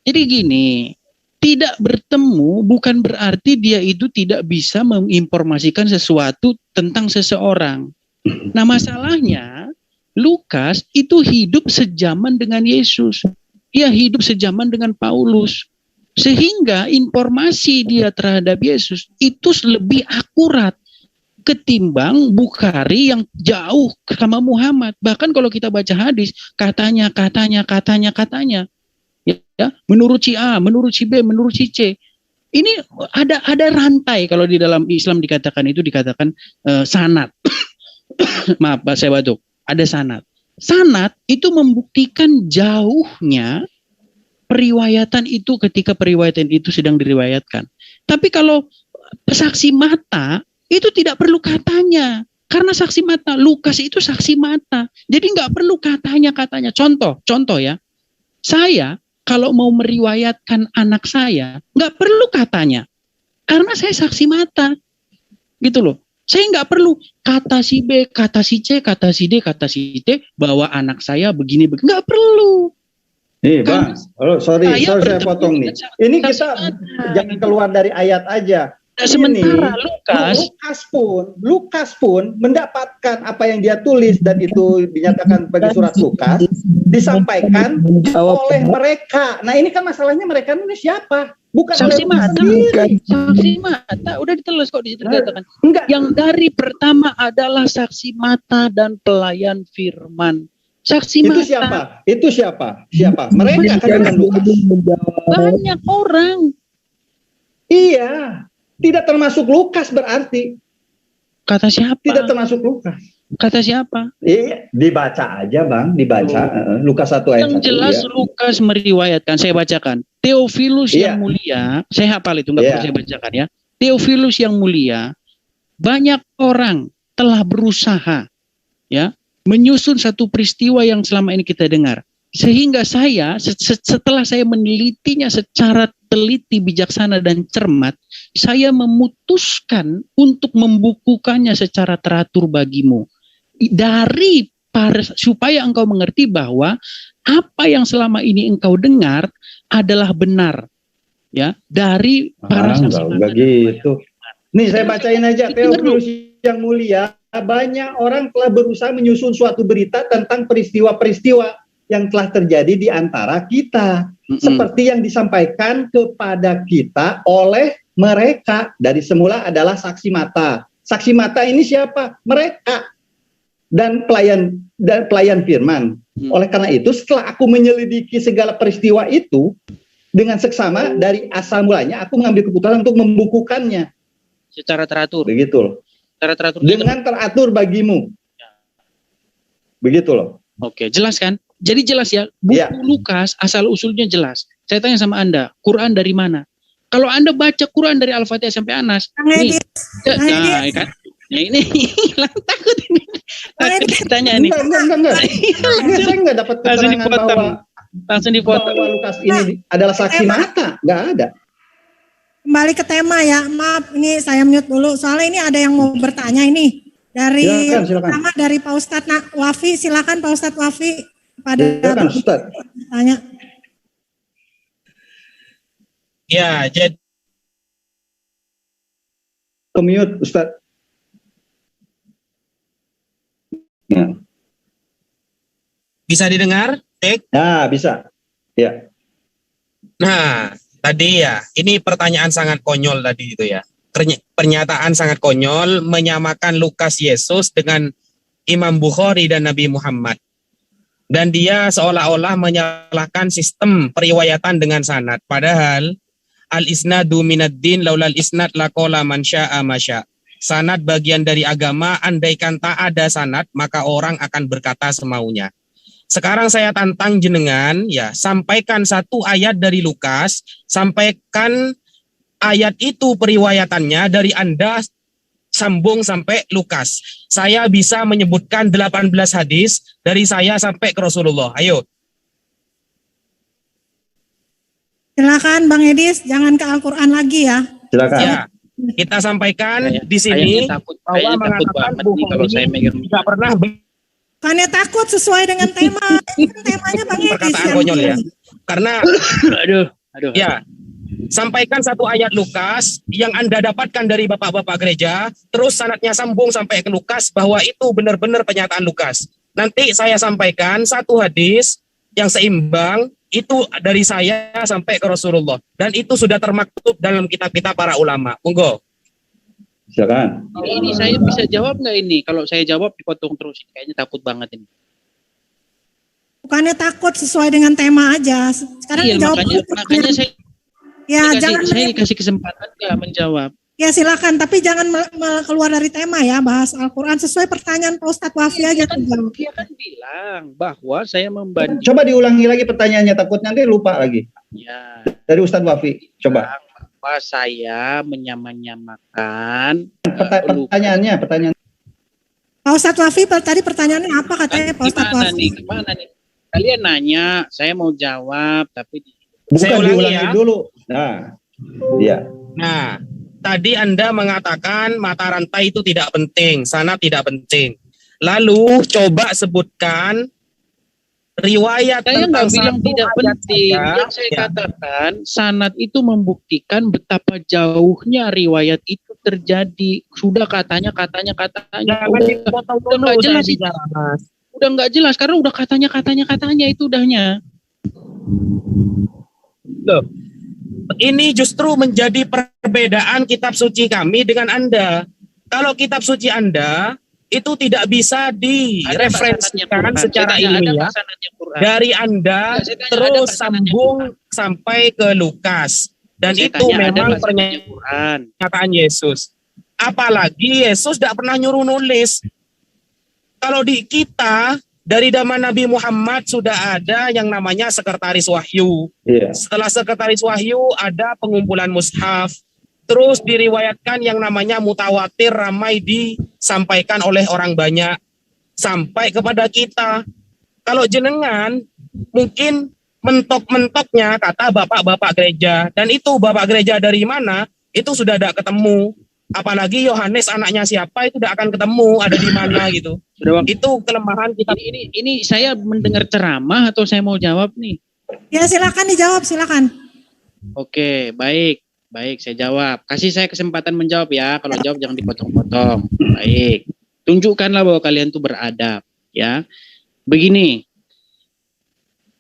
Jadi gini, tidak bertemu bukan berarti dia itu tidak bisa menginformasikan sesuatu tentang seseorang. Nah, masalahnya Lukas itu hidup sejaman dengan Yesus. Dia hidup sejaman dengan Paulus. Sehingga informasi dia terhadap Yesus itu lebih akurat ketimbang Bukhari yang jauh sama Muhammad. Bahkan kalau kita baca hadis, katanya. Ya, menurut si A, menurut si B, menurut si C. Ini ada rantai kalau di dalam Islam dikatakan sanad. Maaf, saya batuk. Ada sanad. Sanad itu membuktikan jauhnya periwayatan itu ketika periwayatan itu sedang diriwayatkan. Tapi kalau saksi mata itu tidak perlu katanya. Karena saksi mata, Lukas itu saksi mata. Jadi nggak perlu katanya. Contoh ya. Saya kalau mau meriwayatkan anak saya, nggak perlu katanya. Karena saya saksi mata. Gitu loh. Saya nggak perlu kata si B, kata si C, kata si D, kata si T bahwa anak saya begini. Nggak perlu. Nih Bang, sorry saya potong nih. Ini kita jangan keluar dari ayat aja. Sementara Lukas pun mendapatkan apa yang dia tulis dan itu dinyatakan bagi surat Lukas disampaikan oleh mereka. Nah ini kan masalahnya mereka ini siapa? Bukan saksi mata. Saksi mata udah diteles kok di situ dikatakan. Enggak. Yang dari pertama adalah saksi mata dan pelayan firman. Saksi mata. Itu siapa? Mereka kan dengan Lukas. Banyak orang. Iya. Tidak termasuk Lukas berarti. Kata siapa? Tidak termasuk Lukas. Kata siapa? Iya, dibaca aja Bang, Lukas 1 ayat 1. Yang jelas ya. Lukas meriwayatkan, saya bacakan. Theophilus yang mulia, saya hafal itu, enggak perlu saya bacakan ya. Theophilus yang mulia, banyak orang telah berusaha ya menyusun satu peristiwa yang selama ini kita dengar. Sehingga saya setelah saya menelitinya secara teliti, bijaksana dan cermat, saya memutuskan untuk membukukannya secara teratur bagimu. Supaya engkau mengerti bahwa apa yang selama ini engkau dengar adalah benar. Ya, dari para saksi. Enggak gitu. Nih saya bacain aja Theophilus yang mulia, banyak orang telah berusaha menyusun suatu berita tentang peristiwa-peristiwa yang telah terjadi di antara kita. Seperti yang disampaikan kepada kita oleh mereka. Dari semula adalah saksi mata. Saksi mata ini siapa? Mereka. Dan pelayan firman. Oleh karena itu, setelah aku menyelidiki segala peristiwa itu, dengan seksama dari asal mulanya, aku mengambil keputusan untuk membukukannya. Secara teratur. Begitu loh. Secara teratur. Dengan teratur bagimu. Begitu loh. Oke, jelas kan? Jadi jelas ya, buku Lukas asal-usulnya jelas. Saya tanya sama Anda, Quran dari mana? Kalau Anda baca Quran dari Al-Fatihah sampai Anas, nih, kan? Nah, ini hilang takut ini. Tanya nih. Enggak. Saya enggak dapat keterangan bahwa langsung dipotong. Bahwa Lukas ini adalah saksi mata, enggak ada. Kembali ke tema ya, maaf ini saya mute dulu. Soalnya ini ada yang mau bertanya ini dari silakan. Pertama dari Pak Ustadz Wafi, silakan Pak Ustadz Wafi pada silakan, Ustadz. Tanya. Ya, jadi Mute, Ustadz. Ya. Bisa didengar? Cek. Ya, bisa. Ya. Nah, tadi ya, ini pertanyaan sangat konyol tadi itu ya. Pernyataan sangat konyol menyamakan Lukas Yesus dengan Imam Bukhari dan Nabi Muhammad. Dan dia seolah-olah menyalahkan sistem periwayatan dengan sanad. Padahal al-isnadu minad-din laulal isnad laqala man syaa ma syaa. Sanad bagian dari agama, andaikan tak ada sanad, maka orang akan berkata semaunya. Sekarang saya tantang jenengan, ya, sampaikan satu ayat dari Lukas, sampaikan ayat itu periwayatannya dari Anda, sambung sampai Lukas. Saya bisa menyebutkan 18 hadis dari saya sampai ke Rasulullah. Ayo. Silakan Bang Edis, jangan ke Al-Quran lagi ya. Silakan. Ya. Kita sampaikan di sini bahwa mengatakan kalau saya tidak pernah Bukannya takut sesuai dengan tema. Temanya Bang Edis. Perkataan konyol ya. Karena aduh. Ya, sampaikan satu ayat Lukas yang Anda dapatkan dari bapak-bapak gereja, terus sanadnya sambung sampai ke Lukas bahwa itu benar-benar pernyataan Lukas. Nanti saya sampaikan satu hadis yang seimbang itu dari saya sampai ke Rasulullah, dan itu sudah termaktub dalam kitab-kitab para ulama. Monggo. Silakan. Ini saya bisa jawab nggak ini? Kalau saya jawab dipotong terus, kayaknya takut banget ini. Bukannya takut, sesuai dengan tema aja. Sekarang iya, jawab. Makanya saya dikasih kesempatan nggak menjawab. Ya silakan, tapi jangan keluar dari tema ya, bahas Al-Quran sesuai pertanyaan Pak Ustadz Wafi aja. Dia kan bilang bahwa saya membanding. Coba diulangi lagi pertanyaannya, takut nanti lupa lagi. Ya. Dari Ustadz Wafi, coba. Bahwa saya menyamakan. Pertanyaannya. Pak Ustadz Wafi tadi pertanyaannya apa katanya Pak Ustadz Wafi? Gimana nih? Kalian nanya, saya mau jawab, tapi bukan diulangi dulu. Nah, iya. Nah, tadi Anda mengatakan mata rantai itu tidak penting, sanad tidak penting. Lalu coba sebutkan riwayat saya tentang nggak bilang tidak penting. Saja, yang saya katakan sanad itu membuktikan betapa jauhnya riwayat itu terjadi. Sudah katanya. Udah nggak jelas itu. Udah nggak jelas karena udah katanya itu udahnya. Loh. Ini justru menjadi perbedaan kitab suci kami dengan Anda. Kalau kitab suci Anda itu tidak bisa direferensikan secara ilmiah dari Anda terus sambung sampai ke Lukas. Dan itu memang pernyataan Yesus. Apalagi Yesus tidak pernah nyuruh nulis. Kalau di kita dari zaman Nabi Muhammad sudah ada yang namanya sekretaris wahyu. Yeah. Setelah sekretaris wahyu ada pengumpulan mushaf. Terus diriwayatkan yang namanya mutawatir, ramai disampaikan oleh orang banyak sampai kepada kita. Kalau jenengan mungkin mentok-mentoknya kata bapak-bapak gereja, dan itu bapak gereja dari mana itu sudah tidak ketemu. Apalagi Yohanes anaknya siapa itu tidak akan ketemu ada di mana gitu. Itu kelemahan kita. Ini saya mendengar ceramah atau saya mau jawab nih? Ya silakan dijawab, silakan. Oke, baik saya jawab. Kasih saya kesempatan menjawab ya. Kalau jawab jangan dipotong-potong. Baik. Tunjukkanlah bahwa kalian tuh beradab ya. Begini.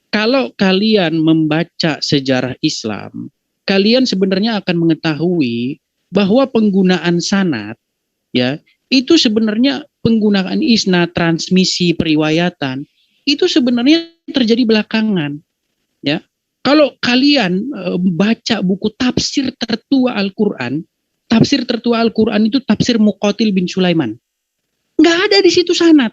Kalau kalian membaca sejarah Islam, kalian sebenarnya akan mengetahui bahwa penggunaan sanad ya itu sebenarnya penggunaan isnad, transmisi periwayatan itu sebenarnya terjadi belakangan ya. Kalau kalian baca buku tafsir tertua Al-Quran itu tafsir Muqatil bin Sulaiman, nggak ada di situ sanad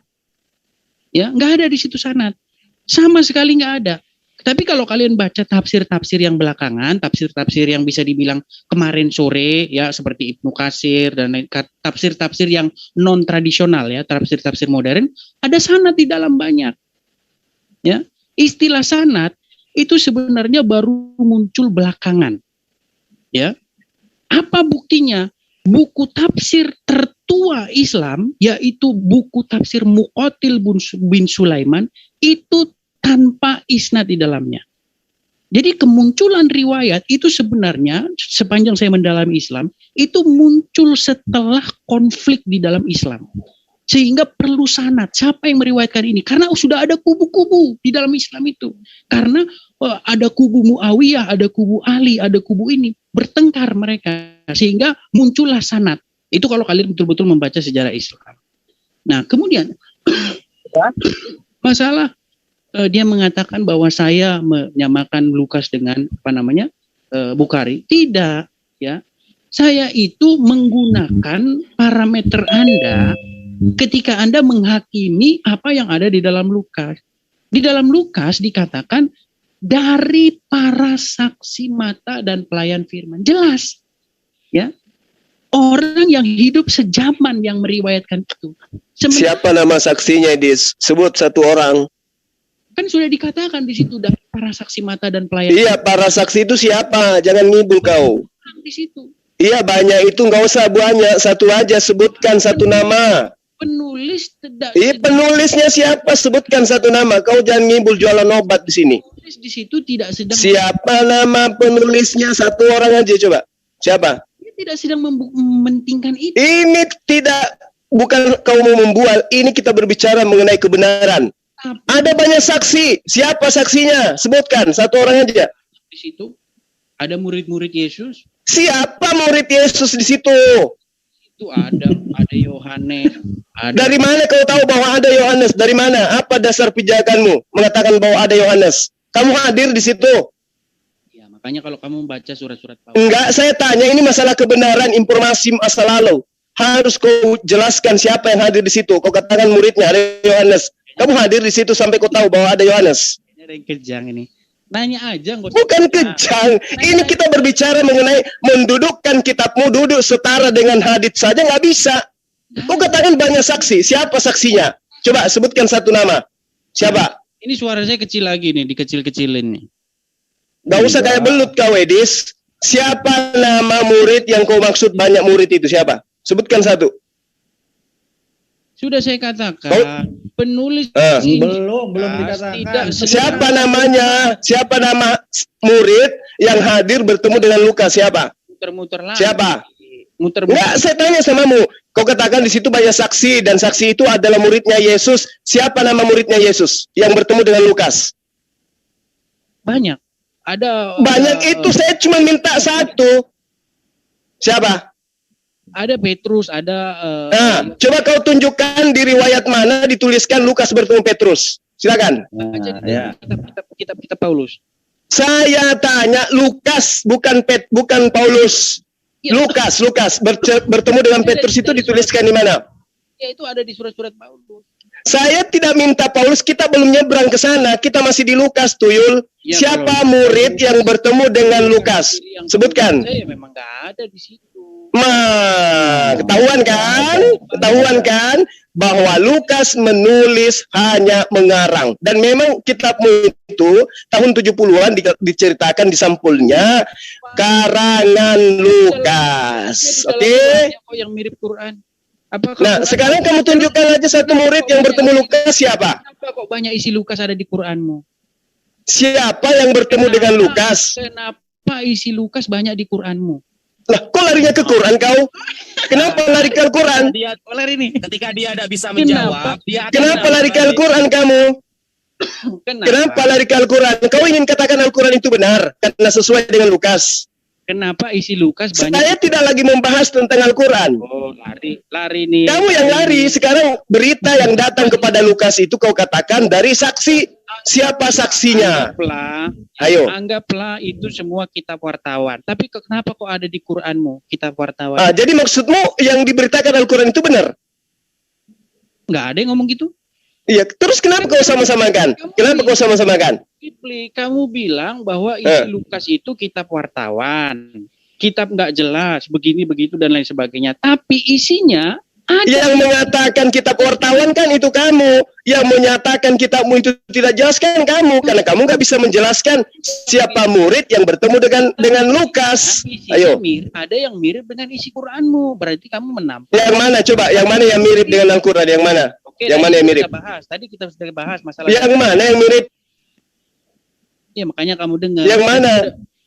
ya, nggak ada di situ sanad sama sekali, nggak ada. Tapi kalau kalian baca tafsir-tafsir yang belakangan, tafsir-tafsir yang bisa dibilang kemarin sore ya seperti Ibnu Katsir dan tafsir-tafsir yang non tradisional ya, tafsir-tafsir modern, ada sanad di dalam banyak. Ya. Istilah sanad itu sebenarnya baru muncul belakangan. Ya. Apa buktinya? Buku tafsir tertua Islam yaitu buku tafsir Muqatil bin Sulaiman itu tanpa isnad di dalamnya. Jadi kemunculan riwayat itu sebenarnya sepanjang saya mendalami Islam itu muncul setelah konflik di dalam Islam. Sehingga perlu sanad. Siapa yang meriwayatkan ini? Karena sudah ada kubu-kubu di dalam Islam itu. Karena ada kubu Muawiyah, ada kubu Ali, ada kubu ini. Bertengkar mereka. Sehingga muncullah sanad. Itu kalau kalian betul-betul membaca sejarah Islam. Nah kemudian masalah dia mengatakan bahwa saya menyamakan Lukas dengan Bukhari. Tidak, ya. Saya itu menggunakan parameter Anda ketika Anda menghakimi apa yang ada di dalam Lukas. Di dalam Lukas dikatakan dari para saksi mata dan pelayan firman. Jelas, ya. Orang yang hidup sejaman yang meriwayatkan itu. Siapa nama saksinya, Dis? Sebut satu orang. Kan sudah dikatakan di situ dari para saksi mata dan pelayan. Iya, para saksi itu siapa? Jangan ngibul kau. Di situ. Iya, banyak itu nggak usah banyak, satu aja sebutkan satu nama. Penulis tidak. Iya, penulisnya siapa? Sebutkan satu nama. Kau jangan ngibul jualan obat di sini. Penulis di situ tidak sedang. Siapa nama penulisnya? Satu orang aja coba. Siapa? Dia tidak sedang mementingkan itu. Ini tidak, bukan kau mau membual. Ini kita berbicara mengenai kebenaran. Ada banyak saksi. Siapa saksinya? Sebutkan satu orang aja. Di situ ada murid-murid Yesus. Siapa murid Yesus di situ? Itu ada Yohanes. Dari mana kau tahu bahwa ada Yohanes? Dari mana? Apa dasar pijakanmu mengatakan bahwa ada Yohanes? Kamu hadir di situ? Ya, makanya kalau kamu baca surat-surat Paulus. Enggak, saya tanya ini masalah kebenaran informasi masa lalu. Harus kau jelaskan siapa yang hadir di situ. Kau katakan muridnya ada Yohanes. Kamu hadir di situ sampai kau tahu bahwa ada Yohanes. Ini ada yang kejang ini. Nanya aja. Bukan kejang. Ini kita berbicara mengenai mendudukkan kitabmu duduk setara dengan hadits saja nggak bisa. Kau katakan banyak saksi. Siapa saksinya? Coba sebutkan satu nama. Siapa? Ini suara saya kecil lagi nih, dikecil-kecilin nih. Gak usah kayak belut kau, Edis. Siapa nama murid yang kau maksud banyak murid itu? Siapa? Sebutkan satu. Sudah saya katakan, penulis belum dikatakan. Siapa namanya? Siapa nama murid yang hadir bertemu dengan Lukas? Siapa? Muter-muter lagi. Siapa? Muter-muter. Enggak, saya tanya samamu. Kau katakan di situ banyak saksi dan saksi itu adalah muridnya Yesus. Siapa nama muridnya Yesus yang bertemu dengan Lukas? Banyak. Ada. Banyak itu. Saya cuma minta satu. Siapa? Ada Petrus, ada. Coba kau tunjukkan di riwayat mana dituliskan Lukas bertemu Petrus. Silakan. Kitab Paulus. Saya tanya Lukas, bukan Paulus. Ya. Lukas bertemu dengan Petrus itu dituliskan di mana? Ya, itu ada di surat-surat Paulus. Saya tidak minta Paulus, kita belum nyebrang ke sana, kita masih di Lukas, Tuyul. Ya, siapa murid yang bertemu dengan Lukas? Sebutkan. Saya memang nggak ada di situ. Ketahuan kan bahwa Lukas menulis hanya mengarang, dan memang kitabmu itu tahun 70-an diceritakan di sampulnya karangan Lukas. Oke? Yang mirip Quran. Nah, sekarang kamu tunjukkan aja satu murid yang bertemu Lukas. Siapa? Kenapa kok banyak isi Lukas ada di Quranmu? Siapa yang bertemu dengan Lukas? Kenapa isi Lukas banyak di Quranmu? Lah, kok larinya ke Quran kau? Kenapa lari ke Al-Quran? Ketika dia tidak bisa menjawab, kenapa lari ke Al-Quran kamu? Kenapa lari ke Al-Quran? Kau ingin katakan Al-Quran itu benar karena sesuai dengan Lukas. Kenapa isi Lukas banyak? Saya tidak lagi membahas tentang Al-Quran. Oh, lari nih. Kamu yang lari. Sekarang berita yang datang kepada Lukas itu kau katakan dari saksi. Siapa saksinya? Anggaplah itu semua kitab wartawan. Tapi kenapa kok ada di Quranmu kitab wartawan? Jadi maksudmu yang diberitakan Al-Quran itu benar? Nggak ada yang ngomong gitu. Iya, terus kenapa kau sama-samakan? Kenapa kau sama-samakan? Kamu bilang bahwa isi Lukas itu kitab wartawan, kitab nggak jelas, begini begitu dan lain sebagainya. Tapi isinya ada. Yang mengatakan kitab wartawan kan itu kamu. Yang menyatakan kitabmu itu tidak jelas kan kamu. Karena kamu nggak bisa menjelaskan siapa murid yang bertemu dengan Lukas. Ayo. Ada yang mirip dengan isi Quranmu. Berarti kamu menampar. Yang mana? Coba, yang mana yang mirip dengan Al-Quran? Yang mana? Oke, yang mana yang mirip? Tadi kita sudah bahas masalah. Yang mana yang mirip? Ya makanya kamu dengar. Yang mana?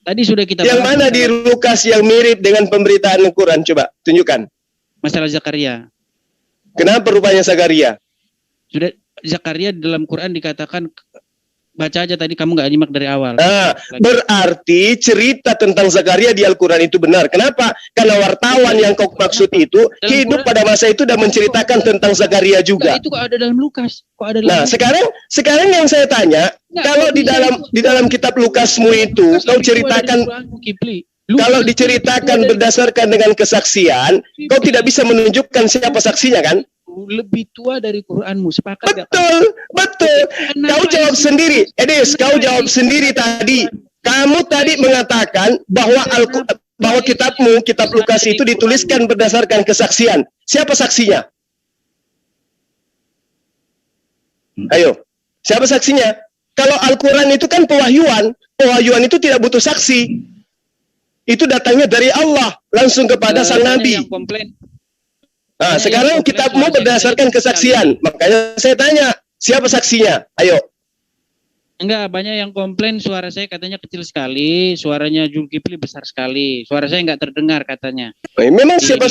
Tadi sudah kita yang bahas. Yang mana di Lukas yang mirip dengan pemberitaan Al-Quran? Coba tunjukkan. Masalah Zakaria. Kenapa rupanya Zakaria? Sudah Zakaria di dalam Quran dikatakan, baca aja tadi kamu nggak nyimak dari awal. Nah, berarti cerita tentang Zakaria di Al-Quran itu benar. Kenapa? Karena wartawan yang kau maksud itu dalam hidup Quran, pada masa itu dan menceritakan tentang Zakaria juga. Itu kok ada dalam Lukas? Kok ada dalam nah, Lukas? sekarang yang saya tanya, kalau di dalam kitab Lukasmu itu kau ceritakan, kalau diceritakan berdasarkan dengan kesaksian, kau tidak bisa menunjukkan siapa saksinya kan? Lebih tua dari Quranmu, sepakat? Betul. Kau jawab sendiri, Edis, kau jawab sendiri tadi. Kamu tadi mengatakan bahwa kitabmu, kitab Lukas itu dituliskan berdasarkan kesaksian. Siapa saksinya? Ayo, siapa saksinya? Kalau Al-Quran itu kan pewahyuan itu tidak butuh saksi. Itu datangnya dari Allah langsung kepada sang Nabi. Nah, sekarang kitabmu berdasarkan kesaksian. Makanya saya tanya, siapa saksinya? Ayo. Enggak, banyak yang komplain suara saya katanya kecil sekali, suaranya Zulkifli besar sekali, suara saya enggak terdengar katanya. Memang siapa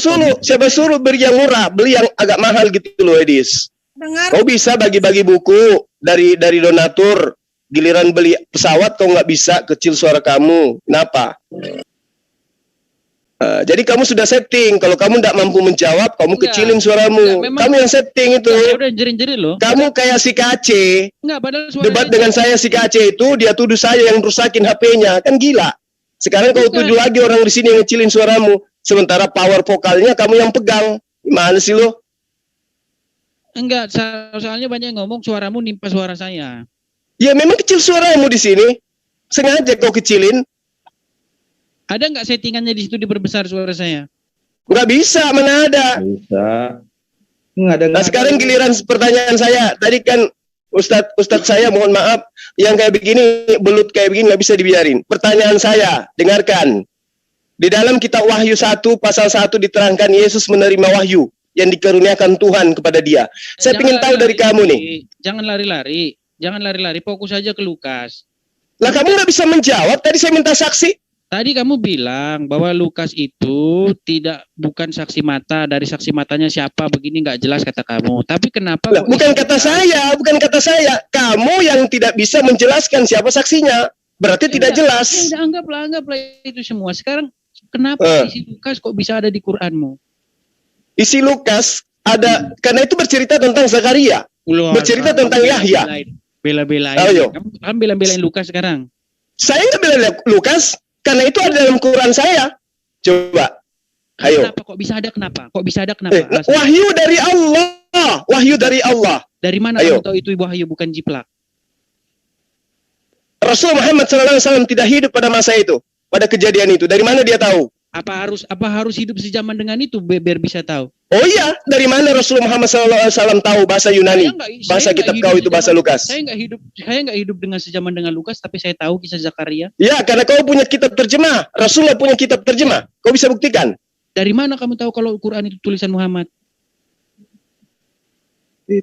suruh beli yang murah, beli yang agak mahal gitu loh, Edis. Dengar. Kau bisa bagi-bagi buku dari donatur, giliran beli pesawat kau nggak bisa, kecil suara kamu. Kenapa? Jadi kamu sudah setting. Kalau kamu tidak mampu menjawab, kamu kecilin suaramu. Kamu yang setting itu. Udah jerin-jerin loh. Kamu kayak si Kace. Debat dengan saya si Kace itu, dia tuduh saya yang rusakin HP-nya. Kan gila. Sekarang kau tuduh lagi orang di sini yang ngecilin suaramu. Sementara power vokalnya kamu yang pegang. Gimana sih lo? Enggak, soalnya banyak yang ngomong suaramu nimpa suara saya. Ya memang kecil suaramu di sini. Sengaja kau kecilin. Ada nggak settingannya di situ diperbesar suara saya? Nggak bisa, mana ada? Bisa. Nggak ada. Nah sekarang giliran pertanyaan saya. Tadi kan Ustadz saya mohon maaf, yang kayak begini, belut kayak begini nggak bisa dibiarin. Pertanyaan saya, dengarkan. Di dalam kitab Wahyu 1 pasal 1 diterangkan Yesus menerima wahyu yang dikaruniakan Tuhan kepada dia. Saya ingin tahu dari kamu nih. Jangan lari-lari, fokus saja ke Lukas. Lah kamu nggak bisa menjawab, tadi saya minta saksi. Tadi kamu bilang bahwa Lukas itu bukan saksi mata, dari saksi matanya siapa begini nggak jelas kata kamu. Tapi kenapa? Lah, bukan kata saya. Kamu yang tidak bisa menjelaskan siapa saksinya, berarti tidak jelas. Ya udah anggaplah itu semua. Sekarang kenapa isi Lukas kok bisa ada di Quranmu? Isi Lukas ada karena itu bercerita tentang Zakaria, bercerita tentang Yahya. Bela-belain. Kamu bela-belain Lukas sekarang. Saya nggak bela Lukas. Karena itu ada dalam Quran saya. Coba. Ayo. Kenapa kok bisa ada? Kenapa? Wahyu dari Allah. Wahyu dari Allah. Dari mana kamu tahu itu wahyu bukan jiplak? Rasul Muhammad SAW tidak hidup pada masa itu. Pada kejadian itu. Dari mana dia tahu? Apa harus hidup sejaman dengan itu biar bisa tahu? Oh iya, dari mana Rasul Muhammad SAW tahu bahasa Yunani? Bahasa kitab kau itu bahasa Lukas. Saya nggak hidup dengan sejaman dengan Lukas, tapi saya tahu kisah Zakaria. Ya, karena kau punya kitab terjemah. Rasulullah punya kitab terjemah. Kau bisa buktikan. Dari mana kamu tahu kalau Al-Quran itu tulisan Muhammad?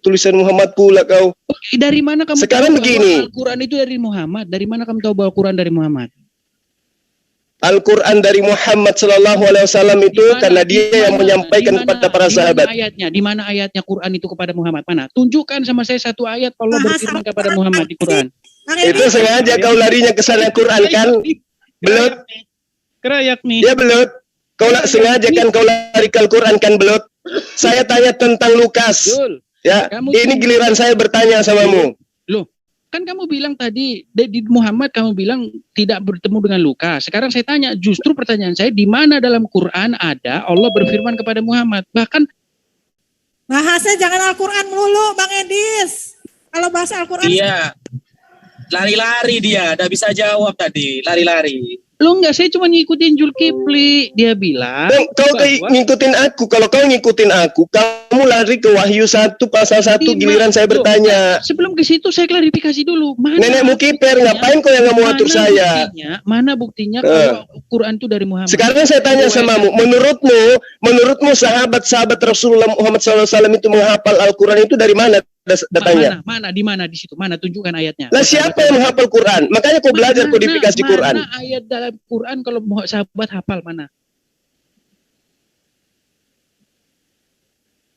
Tulisan Muhammad pula kau. Dari mana kamu sekarang tahu begini. Al-Quran itu dari Muhammad? Dari mana kamu tahu bahwa Al-Quran dari Muhammad? Al-Quran dari Muhammad SAW itu karena dia yang menyampaikan kepada para sahabat. Di mana ayatnya Quran itu kepada Muhammad? Mana? Tunjukkan sama saya satu ayat Allah berfirman kepada Muhammad di Quran. Itu sengaja kau larinya ke sana Quran kan? Belut. Kerayak nih. Dia belut. Kau sengaja kan kau lari ke Al-Quran kan belut. Saya tanya tentang Lukas. Ya, ini giliran saya bertanya samamu. Loh. Kan kamu bilang tadi di Muhammad kamu bilang tidak bertemu dengan Lukas. Sekarang saya tanya, justru pertanyaan saya di mana dalam Quran ada Allah berfirman kepada Muhammad? Bahkan bahasnya jangan Al-Quran melulu, Bang Edis. Kalau bahasa Al-Quran. Iya. Lari-lari dia, udah bisa jawab tadi, lari-lari. Lo enggak, saya cuma ngikutin Zulkifli. Dia bilang, kau ngikutin aku. Kalau kau ngikutin aku, kamu lari ke Wahyu 1 pasal 1 giliran saya bertanya. Sebelum ke situ saya klarifikasi dulu. Nenekmu kiper, ngapain kau yang nggak mau atur saya? Mana buktinya kalau Quran itu dari Muhammad? Sekarang saya tanya samamu, menurutmu sahabat-sahabat Rasulullah Muhammad SAW itu menghafal Al-Quran itu dari mana datanya? Di mana di situ? Mana tunjukkan ayatnya? Lah siapa yang menghafal Quran? Makanya kau belajar kodifikasi Quran. Mana ayat dalam Quran kalau sahabat hafal mana?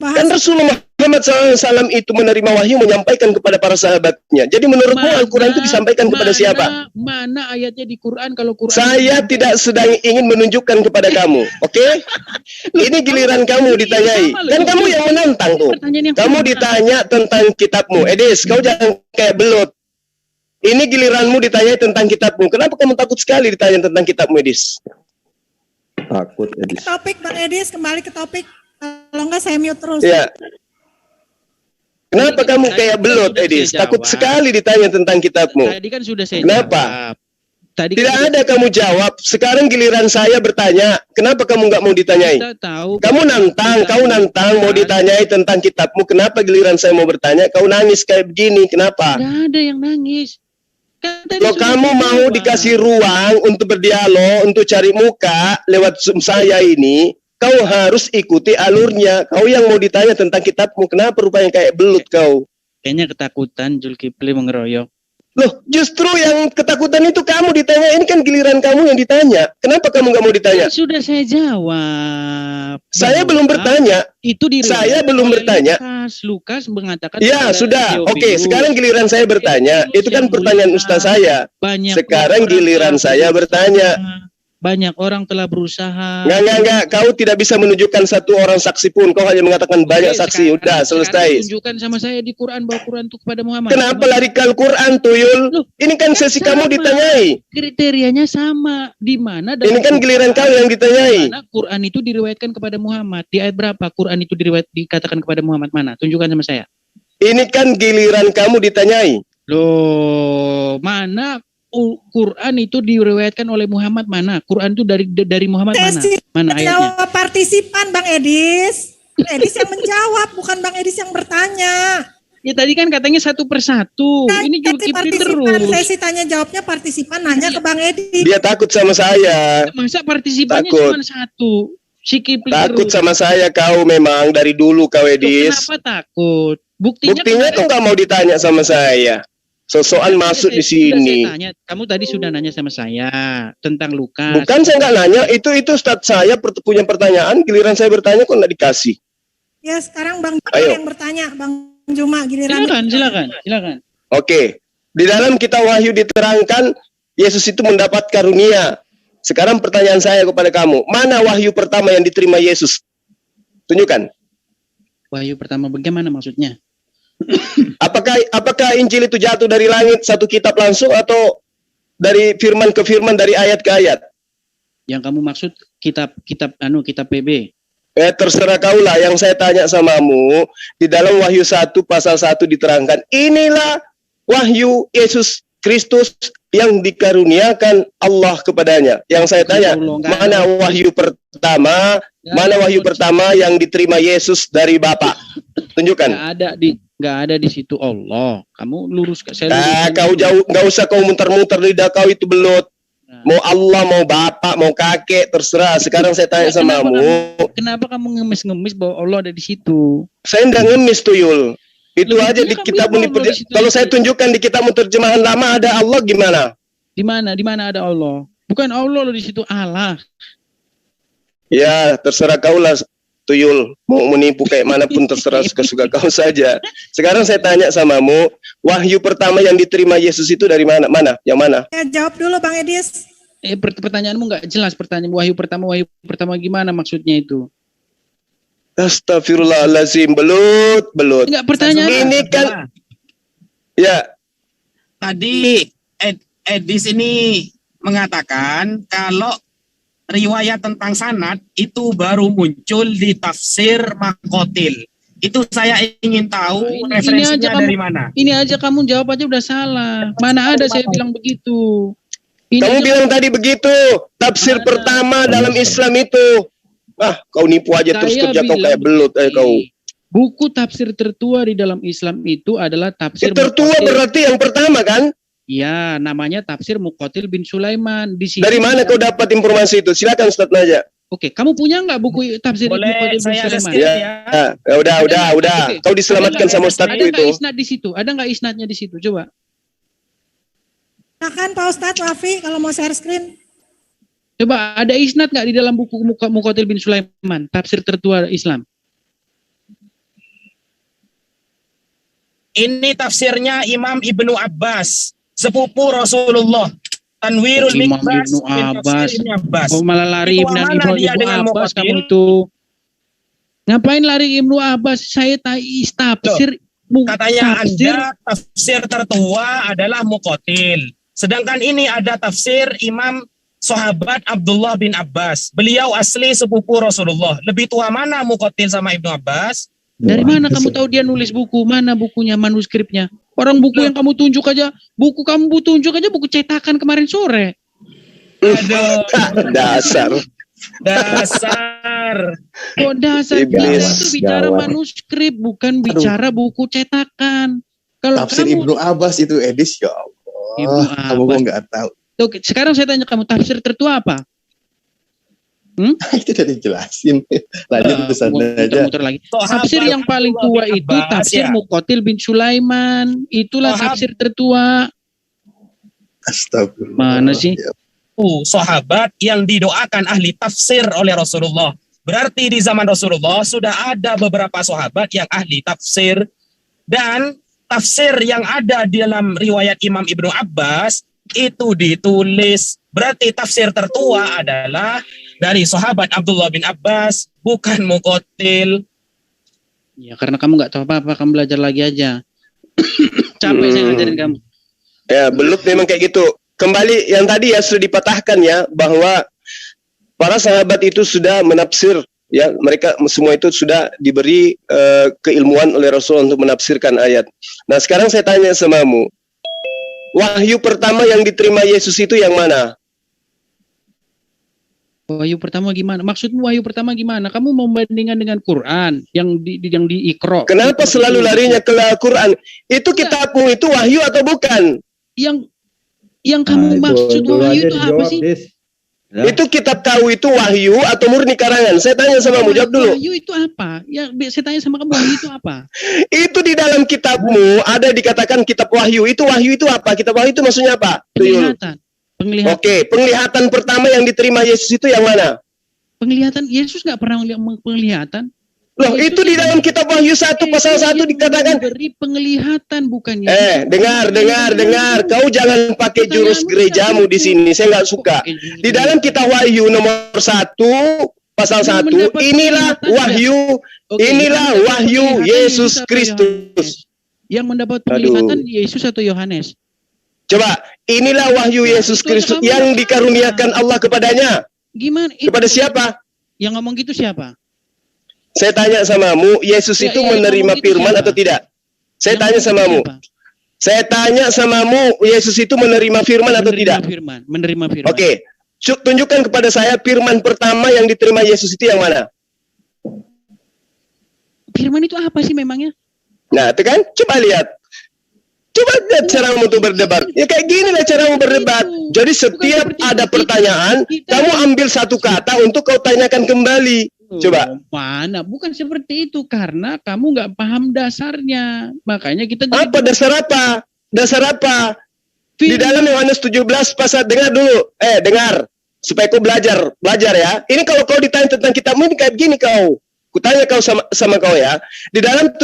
Kan Rasulullah Muhammad SAW itu menerima wahyu menyampaikan kepada para sahabatnya. Jadi menurutmu Al-Quran itu disampaikan kepada siapa? Mana ayatnya di Quran kalau Quran? Saya tidak sedang ingin menunjukkan kepada kamu, oke? Ini giliran kamu ditanyai. Kan kamu yang menantang tuh. Kamu ditanya tentang kitabmu. Edis, kau jangan kayak belut. Ini giliranmu ditanyai tentang kitabmu. Kenapa kamu takut sekali ditanya tentang kitabmu, Edis? Takut, Edis. Topik Bang Edis, kembali ke topik. Kalau enggak saya mute terus. Ya. Kenapa kamu kayak belut, Edis? Takut sekali ditanya tentang kitabmu. Tadi kan sudah saya Kenapa? jawab. Tadi Tidak kan ada kamu jawab. Sekarang giliran saya bertanya. Kenapa kamu nggak mau ditanyai? kita tahu. Kamu nantang mau ditanyai tentang kitabmu. Kenapa giliran saya mau bertanya? Kau nangis kayak begini. Kenapa? Tidak ada yang nangis. Kan Kalau kamu mau dikasih ruang untuk berdialog, untuk cari muka lewat Zoom saya ini, kau harus ikuti alurnya. Kau yang mau ditanya tentang kitabmu, kenapa rupanya kayak belut kau? Kayaknya ketakutan Zulkifli mengeroyok. Loh, justru yang ketakutan itu kamu ditanya. Ini kan giliran kamu yang ditanya. Kenapa kamu nggak mau ditanya? Kan sudah saya jawab. Saya belum bertanya. Itu Saya belum bertanya. Lukas mengatakan. Ya, sudah. Oke, sekarang giliran saya bertanya. Itu kan pertanyaan ustaz saya. Sekarang giliran saya bertanya. Banyak orang telah berusaha. Enggak. Kau tidak bisa menunjukkan satu orang saksi pun. Kau hanya mengatakan banyak saksi. Udah, selesai. Tunjukkan sama saya di Quran bahwa Quran itu kepada Muhammad. Kenapa lari ke Al-Quran, Tuyul? Loh, ini kan sesi kamu ditanyai. Kriterianya sama. Di mana? Ini kan giliran kau yang ditanyai. Mana Quran itu diriwayatkan kepada Muhammad? Di ayat berapa Quran itu dikatakan kepada Muhammad? Mana? Tunjukkan sama saya. Ini kan giliran kamu ditanyai. Loh, mana Quran itu diriwayatkan oleh Muhammad? Mana? Quran itu dari Muhammad mana? Mana ayatnya? Jawab partisipan Bang Edis. Edis yang menjawab, bukan Bang Edis yang bertanya. Ya tadi kan katanya satu persatu. Ini Zulkifli terus. Sesi tanya jawabnya partisipan nanya ke Bang Edis. Dia takut sama saya. Masa partisipannya cuma satu? Si Kifli takut terus. Sama saya kau memang dari dulu kau Edis. Kenapa takut? Buktinya tuh nggak mau ditanya sama saya. Soal masuk di sini. Kamu tadi sudah nanya sama saya tentang Lukas. Bukan saya nggak nanya, itu Ustadz saya punya pertanyaan, giliran saya bertanya kok nggak dikasih. Ya sekarang Bang Juma yang bertanya, Bang Juma giliran. Silakan. Oke, di dalam kitab Wahyu diterangkan Yesus itu mendapat karunia. Sekarang pertanyaan saya kepada kamu, mana wahyu pertama yang diterima Yesus? Tunjukkan. Wahyu pertama bagaimana maksudnya? Apakah Injil itu jatuh dari langit satu kitab langsung atau dari firman ke firman, dari ayat ke ayat? Yang kamu maksud kitab PB? Terserah kaulah. Yang saya tanya samamu, di dalam Wahyu 1 pasal 1 diterangkan, inilah wahyu Yesus Kristus yang dikaruniakan Allah kepadanya. Yang saya tanya, mana wahyu pertama? Mana wahyu pertama yang diterima Yesus dari Bapa? Tunjukkan. Nggak ada di situ Allah. Kamu lurus. Kau jauh, nggak usah kau muter-muter, lidah kau itu belut. Mau Allah, mau bapak, mau kakek, terserah. Sekarang saya tanya samamu. Kenapa kamu ngemis-ngemis bahwa Allah ada di situ? Saya nggak ngemis, Tuyul. Itu aja di kitabmu. Kalau saya tunjukkan di kitabmu terjemahan lama ada Allah, gimana? Di mana ada Allah? Bukan Allah loh di situ, Allah. Ya, terserah kaulah, Tuyul. Mau menipu kayak manapun terserah, suka-suka kau saja. Sekarang saya tanya samamu, wahyu pertama yang diterima Yesus itu dari mana? Yang mana? Ya, jawab dulu Bang Edis. Pertanyaanmu nggak jelas. Pertanyaan wahyu pertama gimana maksudnya itu? Astagfirullahaladzim, belut. Enggak, pertanyaan ini kan. Ya. Tadi Edis ini mengatakan kalau riwayat tentang sanad itu baru muncul di tafsir Makotil. Itu saya ingin tahu referensinya dari mana. Ini aja kamu jawab aja udah salah. Mana ada saya bilang begitu. Kamu bilang tadi begitu. Tafsir pertama dalam Islam itu. Kau nipu aja terus kerja kau kayak belut kau. Buku tafsir tertua di dalam Islam itu adalah tafsir tertua berarti yang pertama kan? Ya, namanya tafsir Muqatil bin Sulaiman. Di sini dari mana kau dapat informasi itu? Silakan Ustaz Naja. Oke, kamu punya nggak buku tafsir Muqatil bin Sulaiman? Ya, udah. Okay. Kau diselamatkan sama Ustaz itu. Ada nggak isnad di situ? Ada nggak isnadnya di situ? Coba. Silakan Pak Ustadz Wafi kalau mau share screen. Coba ada isnad nggak di dalam buku Muqatil bin Sulaiman, tafsir tertua Islam? Ini tafsirnya Imam Ibnu Abbas, sepupu Rasulullah. Tanwirul Mikbas bin Ibnu Abbas. Oh, malah lari Ibnu Abbas kamu itu. Ngapain lari Ibnu Abbas? Saya tafsir. Katanya Anda tafsir tertua adalah Muqatil. Sedangkan ini ada tafsir Imam sahabat Abdullah bin Abbas. Beliau asli sepupu Rasulullah. Lebih tua mana Muqatil sama Ibnu Abbas? Dari mana kamu tahu dia nulis buku? Mana bukunya, manuskripnya? Orang buku yang kamu tunjuk aja, buku cetakan kemarin sore. Dasar. Kok dasar kita itu bicara manuskrip, bukan bicara buku cetakan. Kalau tafsir Ibnu Abbas itu Edis, ya Allah. Kamu kok nggak tahu. Tuh, sekarang saya tanya kamu, tafsir tertua apa? Itu udah dijelasin. Lanjut pesan aja. Tafsir yang paling tua itu tafsir Muqatil bin Sulaiman. Itulah tafsir tertua. Astagfirullah. Mana sih? Sahabat yang didoakan ahli tafsir oleh Rasulullah. Berarti di zaman Rasulullah sudah ada beberapa sahabat yang ahli tafsir. Dan tafsir yang ada di dalam riwayat Imam Ibnu Abbas itu ditulis. Berarti tafsir tertua adalah dari sahabat Abdullah bin Abbas, bukan Muqatil. Ya, karena kamu nggak tahu apa-apa, kamu belajar lagi aja. Capek saya ngajarin kamu. Ya, belut memang kayak gitu. Kembali yang tadi ya sudah dipatahkan ya, bahwa para sahabat itu sudah menafsir, ya mereka semua itu sudah diberi keilmuan oleh Rasul untuk menafsirkan ayat. Nah sekarang saya tanya samamu, wahyu pertama yang diterima Yesus itu yang mana? Wahyu pertama gimana? Maksudmu wahyu pertama gimana? Kamu membandingkan dengan Quran yang di Iqra. Kenapa selalu larinya ke Quran? Itu kitabmu itu wahyu atau bukan? Yang kamu maksud wahyu itu apa sih? Ya. Itu kitab kau itu wahyu atau murni karangan? Saya tanya sama kamu, jawab dulu. Wahyu itu apa? Ya, saya tanya sama kamu, wahyu itu apa? Itu di dalam kitabmu ada dikatakan kitab wahyu. Itu wahyu itu apa? Kitab wahyu itu maksudnya apa? Penglihatan. Oke, penglihatan pertama yang diterima Yesus itu yang mana? Penglihatan, Yesus nggak pernah penglihatan. Loh, Yesus itu di dalam kitab Wahyu 1 pasal 1 dikatakan beri penglihatan, bukan dengar. Kau jangan pakai jurus gerejamu di sini. Saya nggak suka. Di dalam kitab Wahyu nomor 1 pasal 1, inilah wahyu, inilah wahyu Yesus Kristus. Yang mendapat penglihatan Yesus atau Yohanes? Coba, inilah wahyu Yesus Kristus yang dikaruniakan Allah kepadanya. Gimana? Kepada siapa? Yang ngomong gitu siapa? Saya tanya samamu, Yesus itu menerima firman atau tidak? Saya tanya samamu. Saya tanya samamu, Yesus itu menerima firman atau tidak? Menerima firman. Oke, tunjukkan kepada saya firman pertama yang diterima Yesus itu yang mana? Firman itu apa sih memangnya? Nah, itu kan? Coba lihat. Coba lihat caramu untuk berdebat. Ya kayak gini lah caramu berdebat. Jadi setiap ada pertanyaan, kamu ambil satu kata untuk kau tanyakan kembali. Coba. Mana? Bukan seperti itu, karena kamu nggak paham dasarnya. Makanya kita. Apa dasar apa? Dasar apa? Di dalam Yohanes 17 pasal, dengar dulu. Dengar. Supaya kau belajar ya. Ini kalau kau ditanya tentang kitabmu ini kayak gini kau. Kutanya kau sama kau ya. Di dalam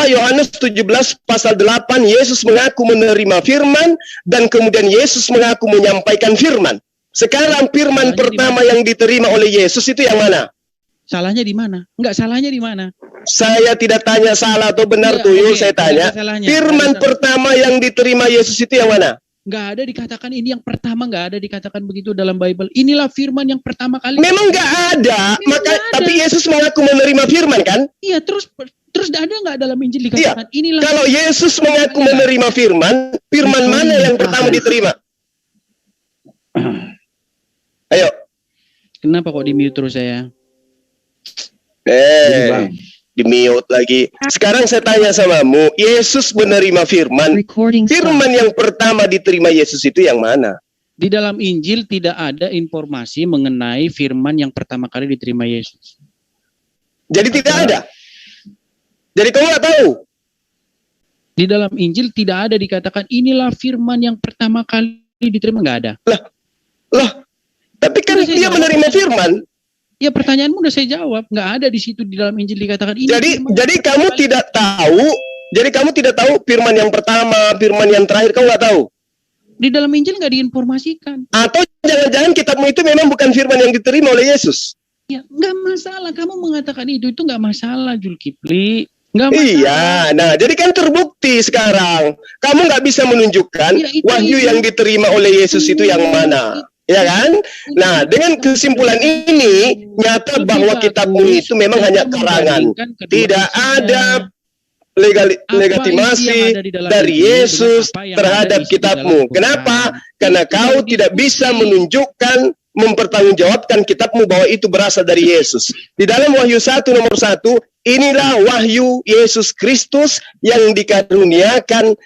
Yohanes 17 pasal 8, Yesus mengaku menerima firman dan kemudian Yesus mengaku menyampaikan firman. Sekarang firman pertama yang diterima oleh Yesus itu yang mana? Salahnya di mana? Enggak, salahnya di mana? Saya tidak tanya salah atau benar, Tuyul, saya tanya. Firman pertama yang diterima Yesus itu yang mana? Nggak ada dikatakan ini yang pertama, nggak ada dikatakan begitu dalam Bible. Inilah firman yang pertama kali. Memang nggak ada, tapi Yesus mengaku menerima firman kan? Iya, terus ada nggak dalam Injil dikatakan inilah. Kalau Yesus mengaku menerima firman mana yang pertama diterima? Ayo. Kenapa kok di-mute terus saya? Di-mute lagi. Sekarang saya tanya samamu, Yesus menerima firman. Firman yang pertama diterima Yesus itu yang mana? Di dalam Injil tidak ada informasi mengenai firman yang pertama kali diterima Yesus. Jadi tidak ada? Jadi kamu nggak tahu? Di dalam Injil tidak ada dikatakan inilah firman yang pertama kali diterima, nggak ada. Loh, tapi kan dia menerima firman. Ya, pertanyaanmu udah saya jawab, nggak ada di situ di dalam Injil dikatakan ini. Jadi kamu tidak tahu. Jadi kamu tidak tahu firman yang pertama, firman yang terakhir, kamu nggak tahu. Di dalam Injil nggak diinformasikan. Atau jangan-jangan kitabmu itu memang bukan firman yang diterima oleh Yesus. Ya, nggak masalah. Kamu mengatakan itu nggak masalah, Julkipli. Nggak masalah. Iya, nah jadi kan terbukti sekarang. Kamu nggak bisa menunjukkan wahyu yang diterima oleh Yesus itu yang mana. Ya kan? Nah, dengan kesimpulan ini nyata bahwa kitabmu itu memang hanya karangan. Tidak ada legitimasi dari Yesus terhadap kitabmu. Kenapa? Karena kau tidak bisa menunjukkan, mempertanggungjawabkan kitabmu bahwa itu berasal dari Yesus. Di dalam Wahyu 1 nomor 1, inilah wahyu Yesus Kristus yang dikaruniakan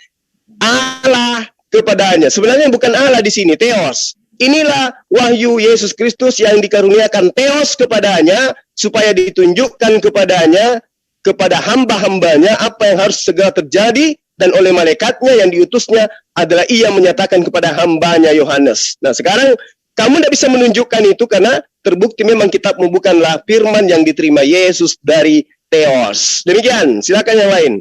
Allah kepadanya. Sebenarnya bukan Allah di sini, Theos. Inilah wahyu Yesus Kristus yang dikaruniakan Theos kepadanya, supaya ditunjukkan kepadanya, kepada hamba-hambanya apa yang harus segera terjadi, dan oleh malaikatnya yang diutusnya adalah ia menyatakan kepada hambanya Yohanes. Nah sekarang kamu tidak bisa menunjukkan itu karena terbukti memang kitabmu bukanlah firman yang diterima Yesus dari Theos. Demikian, silakan yang lain.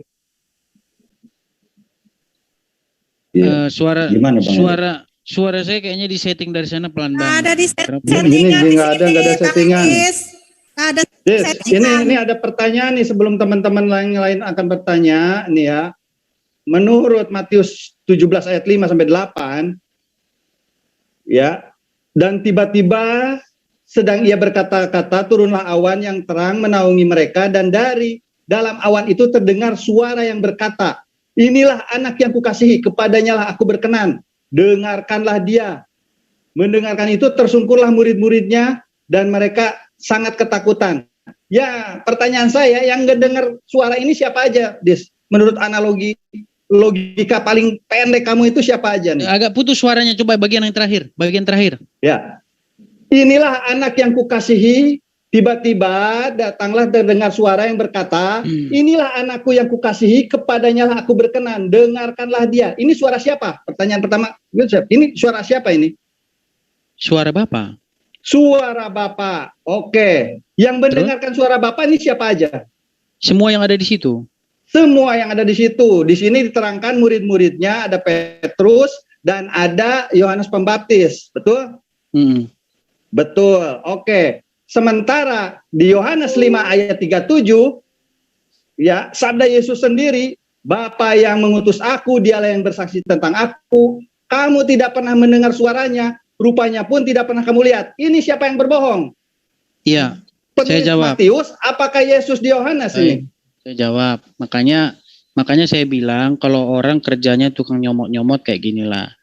Suara saya kayaknya disetting dari sana pelan banget. Ada di settingan. Ini nggak ada settingan. Ada ini ada pertanyaan nih sebelum teman-teman lain akan bertanya nih ya. Menurut Matius 17 ayat 5 sampai 8 ya, dan tiba-tiba sedang ia berkata-kata, turunlah awan yang terang menaungi mereka, dan dari dalam awan itu terdengar suara yang berkata, inilah anak yang kukasihi, kepadanya lah aku berkenan. Dengarkanlah dia. Mendengarkan itu tersungkurlah murid-muridnya dan mereka sangat ketakutan. Ya, pertanyaan saya, yang ngedengar suara ini siapa aja, Dis? Menurut logika paling pendek kamu itu siapa aja nih? Agak putus suaranya, coba bagian terakhir. Ya. Inilah anak yang kukasihi, tiba-tiba datanglah terdengar suara yang berkata, inilah anakku yang kukasihi, kepadanya lah aku berkenan, dengarkanlah dia. Ini suara siapa? Pertanyaan pertama, ini suara siapa ini? Suara Bapa. Suara Bapa. Oke. Yang mendengarkan suara Bapa ini siapa aja? Semua yang ada di situ. Semua yang ada di situ. Di sini diterangkan murid-muridnya, ada Petrus dan ada Yohanes Pembaptis. Betul? Betul. Oke. Sementara di Yohanes 5 ayat 37, ya, sabda Yesus sendiri, Bapa yang mengutus aku, dialah yang bersaksi tentang aku. Kamu tidak pernah mendengar suaranya, rupanya pun tidak pernah kamu lihat. Ini siapa yang berbohong? Iya, saya jawab. Matius, apakah Yesus di Yohanes ini? Saya jawab. Makanya saya bilang kalau orang kerjanya tukang nyomot-nyomot kayak ginilah.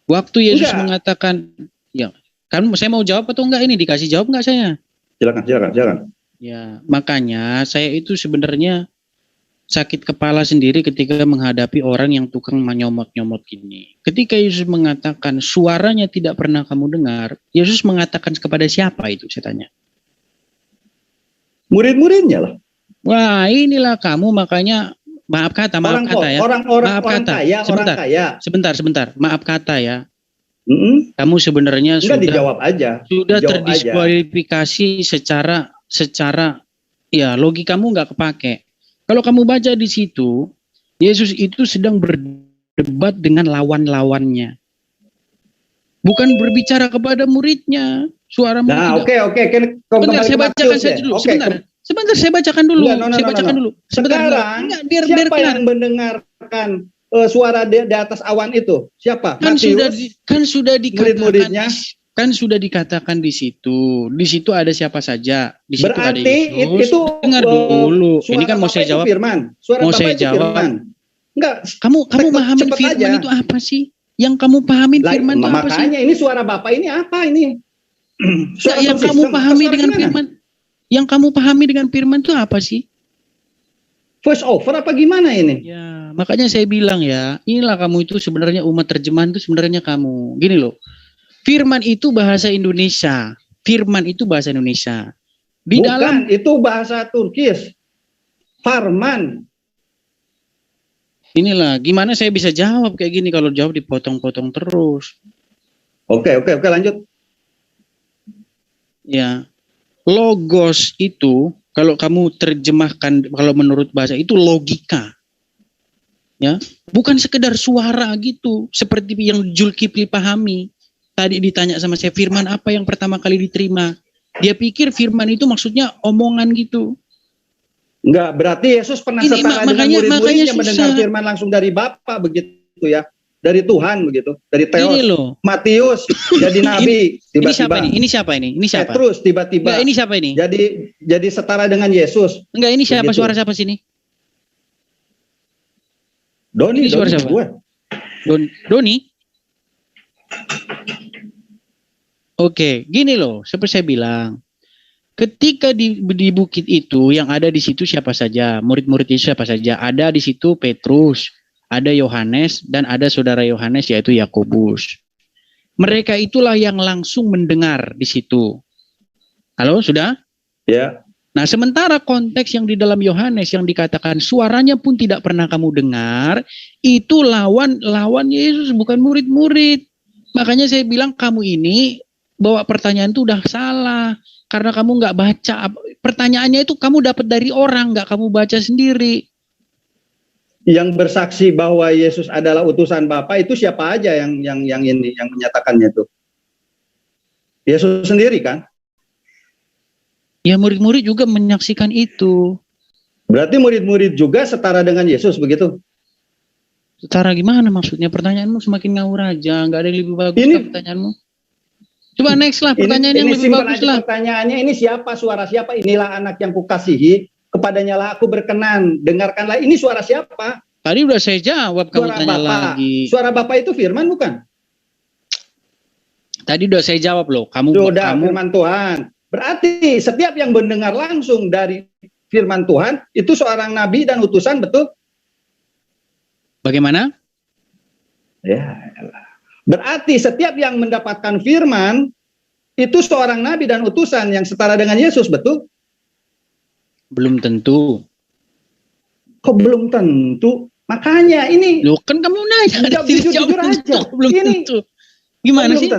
Waktu Yesus mengatakan, ya, kan saya mau jawab atau enggak ini? Dikasih jawab enggak saya? Silakan. Ya, makanya saya itu sebenarnya sakit kepala sendiri ketika menghadapi orang yang tukang menyomot-nyomot gini. Ketika Yesus mengatakan suaranya tidak pernah kamu dengar, Yesus mengatakan kepada siapa itu, saya tanya? Murid-muridnya lah. Wah, inilah kamu, makanya maaf kata ya. Orang kaya. Sebentar. Maaf kata ya. Kamu sebenarnya sudah terdiskualifikasi secara ya, logikamu nggak kepake. Kalau kamu baca di situ, Yesus itu sedang berdebat dengan lawan-lawannya. Bukan berbicara kepada muridnya. Suara murid. Nah, oke. Sebentar, saya bacakan saja dulu. Sebentar, saya bacakan dulu. Sekarang biar yang mendengarkan suara di atas awan itu? Siapa? Kan Matius, sudah dikatakan murid-muridnya. Kan sudah dikatakan di situ. Di situ ada siapa saja. Di situ Berarti ada Yesus. itu Dengar dulu. Ini kan mau saya jawab. Firman. Suara mau Bapak saya itu jawab. Firman. Enggak. Kamu pahamin firman aja. itu apa sih? Yang kamu pahamin firman itu apa sih? Makanya ini suara Bapak ini apa ini? Yang kamu pahami dengan firman. Yang kamu pahami dengan firman itu apa sih? Voice over apa gimana ini? Ya, makanya saya bilang ya, inilah kamu itu sebenarnya umat terjemahan itu sebenarnya kamu. Gini loh. Firman itu bahasa Indonesia. Firman itu bahasa Indonesia. Bukan, itu bahasa Turkis. Farman. Inilah, gimana saya bisa jawab kayak gini kalau jawab dipotong-potong terus. Oke, lanjut. Ya. Logos itu, kalau kamu terjemahkan, kalau menurut bahasa itu logika. Ya, bukan sekedar suara gitu, seperti yang Zulkifli pahami. Tadi ditanya sama saya, firman apa yang pertama kali diterima? Dia pikir firman itu maksudnya omongan gitu. Enggak, berarti Yesus pernah setara dengan murid-muridnya mendengar firman langsung dari Bapa begitu ya. Dari Tuhan begitu, dari Theos. Matius jadi nabi tiba-tiba. Ini siapa ini? Petrus tiba-tiba. Enggak, ini siapa ini? Jadi setara dengan Yesus. Enggak, ini siapa begitu. Suara siapa sini? Doni, suara siapa? Doni? Oke, gini loh, seperti saya bilang, ketika di bukit itu yang ada di situ siapa saja, murid-murid itu siapa saja, ada di situ Petrus, ada Yohanes, dan ada saudara Yohanes yaitu Yakobus. Mereka itulah yang langsung mendengar di situ. Halo, sudah? Ya. Nah, sementara konteks yang di dalam Yohanes yang dikatakan suaranya pun tidak pernah kamu dengar, itu lawan Yesus, bukan murid-murid. Makanya saya bilang kamu ini bawa pertanyaan itu udah salah. Karena kamu nggak baca. Pertanyaannya itu kamu dapat dari orang, nggak kamu baca sendiri. Yang bersaksi bahwa Yesus adalah utusan Bapa itu siapa aja yang menyatakannya itu? Yesus sendiri kan? Ya, murid-murid juga menyaksikan itu. Berarti murid-murid juga setara dengan Yesus begitu? Setara gimana maksudnya? Pertanyaanmu semakin ngawur aja. Nggak ada yang lebih bagus ini, pertanyaanmu. Coba next lah pertanyaan yang lebih bagus lah. Pertanyaannya ini siapa, suara siapa? Inilah anak yang kukasihi, kepadanya lah aku berkenan. Dengarkanlah, ini suara siapa? Tadi udah saya jawab, kamu tanya lagi. Suara Bapak itu firman bukan? Tadi udah saya jawab loh. Kamu firman Tuhan. Berarti setiap yang mendengar langsung dari firman Tuhan itu seorang nabi dan utusan, betul? Bagaimana? Ya, berarti setiap yang mendapatkan firman itu seorang nabi dan utusan yang setara dengan Yesus, betul? Belum tentu. Kok belum tentu? Makanya ini. Loh, kan kamu nanya. Jujur aja. Belum tentu. Gimana sih?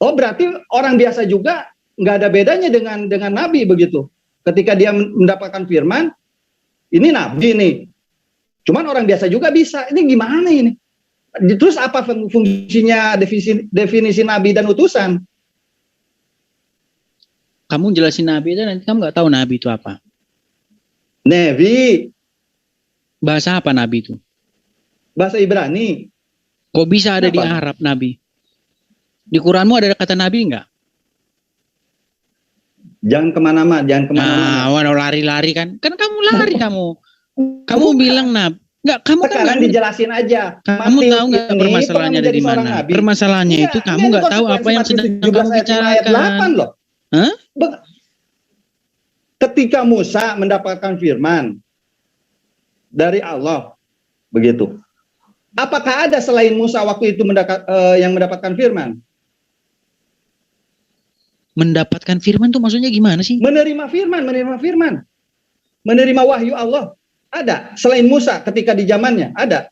Oh, berarti orang biasa juga nggak ada bedanya dengan nabi begitu. Ketika dia mendapatkan firman, ini nabi nih. Cuman orang biasa juga bisa. Ini gimana ini? Terus apa fungsinya definisi nabi dan utusan? Kamu jelasin nabi itu nanti kamu nggak tahu nabi itu apa. Nabi. Bahasa apa nabi itu? Bahasa Ibrani. Kok bisa ada di Arab nabi? Di Quranmu ada kata nabi nggak? Jangan kemana-mana, Nah, lari-lari kan? Kan kamu lari kamu. Kamu bilang nggak, kamu sekarang kan dijelasin aja. Kamu tahu nggak permasalahannya dari mana? Permasalahannya itu kamu nggak tahu apa yang sedang kamu bicarakan. Loh. Hah? Ketika Musa mendapatkan firman dari Allah, begitu. Apakah ada selain Musa waktu itu yang mendapatkan firman? Mendapatkan firman tuh maksudnya gimana sih? Menerima firman. Menerima wahyu Allah. Ada selain Musa ketika di zamannya, ada.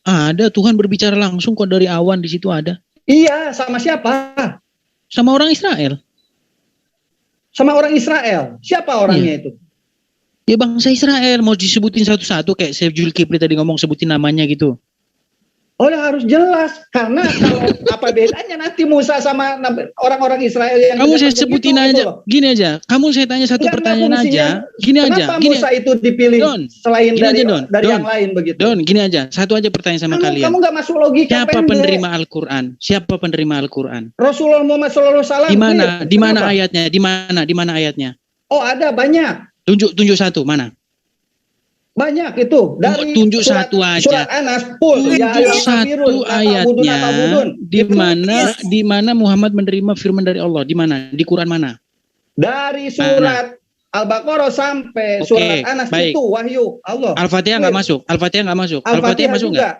Ada, Tuhan berbicara langsung kok dari awan, di situ ada. Iya, sama siapa? Sama orang Israel. Sama orang Israel. Siapa orangnya itu? Ya bangsa Israel, mau disebutin satu-satu kayak Zulkifli tadi ngomong sebutin namanya gitu. Oh, ya harus jelas, karena kalau apa bedanya nanti Musa sama orang-orang Israel yang kamu saya sebutin aja, gini aja. Kamu saya tanya satu pertanyaan aja, gini aja. Kenapa Musa itu dipilih selain dari yang lain begitu? Don, gini aja. Satu aja pertanyaan sama kalian. Kamu nggak masuk logika. Siapa penerima Al-Quran? Siapa penerima Al-Quran? Rasulullah Muhammad SAW. Di mana? Di mana ayatnya? Di mana? Di mana ayatnya? Oh, ada banyak. Tunjuk satu, mana? Banyak itu dari tunjuk satu aja. Surat Anas pun tunjuk satu ayatnya di mana Muhammad menerima firman dari Allah, di mana? Di Quran mana? Dari surat Al-Baqarah sampai surat Anas itu wahyu Allah. Al-Fatihah nggak masuk. Al-Fatihah nggak masuk. Al-Fatihah masuk nggak?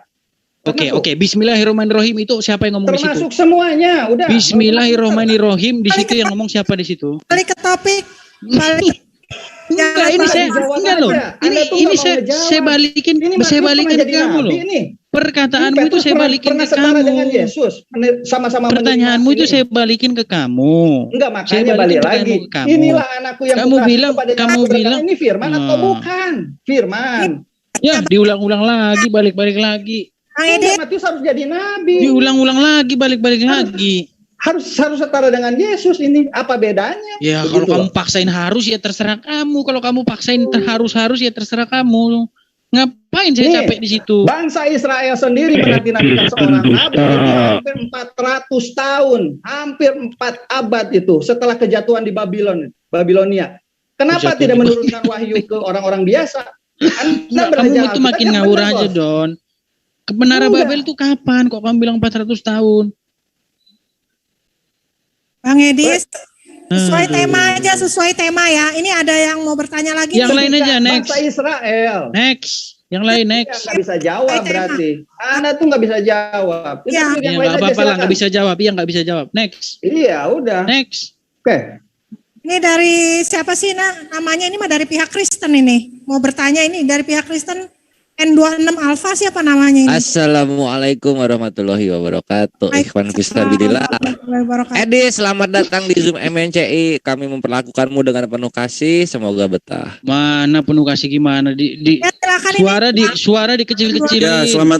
Oke. Bismillahirrahmanirrahim itu siapa yang ngomong di situ? Termasuk semuanya. Udah. Bismillahirrahmanirrahim di situ yang ngomong siapa di situ? Balik ke topik. Balik. Enggak, ini saya balikin ke kamu loh. Perkataanmu itu saya balikin ke kamu. Dengan Yesus, sama-sama. Pertanyaanmu itu saya balikin ke kamu. Enggak, makanya balik lagi. Inilah anakku yang kamu bilang ini firman atau bukan? Firman. Ya, diulang-ulang lagi, balik-balik lagi. Matius harus jadi nabi. Diulang-ulang lagi, balik-balik lagi. Harus setara dengan Yesus ini. Apa bedanya? Ya kalau kamu paksain harus ya terserah kamu. Kalau kamu paksain harus ya terserah kamu. Ngapain saya capek di situ? Bangsa Israel sendiri menanti-nantikan seorang nabi itu hampir 400 tahun, hampir 4 abad itu setelah kejatuhan di Babilonia. Kenapa tidak menurunkan wahyu ke orang-orang biasa? Kamu itu makin ngawur aja, Don. Menara Babel itu kapan? Kok kamu bilang 400 tahun? Bang Edis, sesuai tema ya. Ini ada yang mau bertanya lagi. Yang lain aja, next. Bangsa Israel. Next. Yang lain, next. Nggak bisa jawab berarti. Anda tuh nggak bisa jawab. Ya, nggak apa-apa lah, nggak bisa jawab. Iya, nggak bisa jawab. Next. Iya, udah. Next. Oke. Ini dari siapa sih, namanya ini mah dari pihak Kristen ini. Mau bertanya ini dari pihak Kristen. N26 Alpha siapa namanya ini? Assalamualaikum warahmatullahi wabarakatuh. Ikhwan fisabilillah. Edi, selamat datang di Zoom MNCI. Kami memperlakukanmu dengan penuh kasih. Semoga betah. Mana penuh kasih gimana? Ya, suara dikecil-kecil. Ya, selamat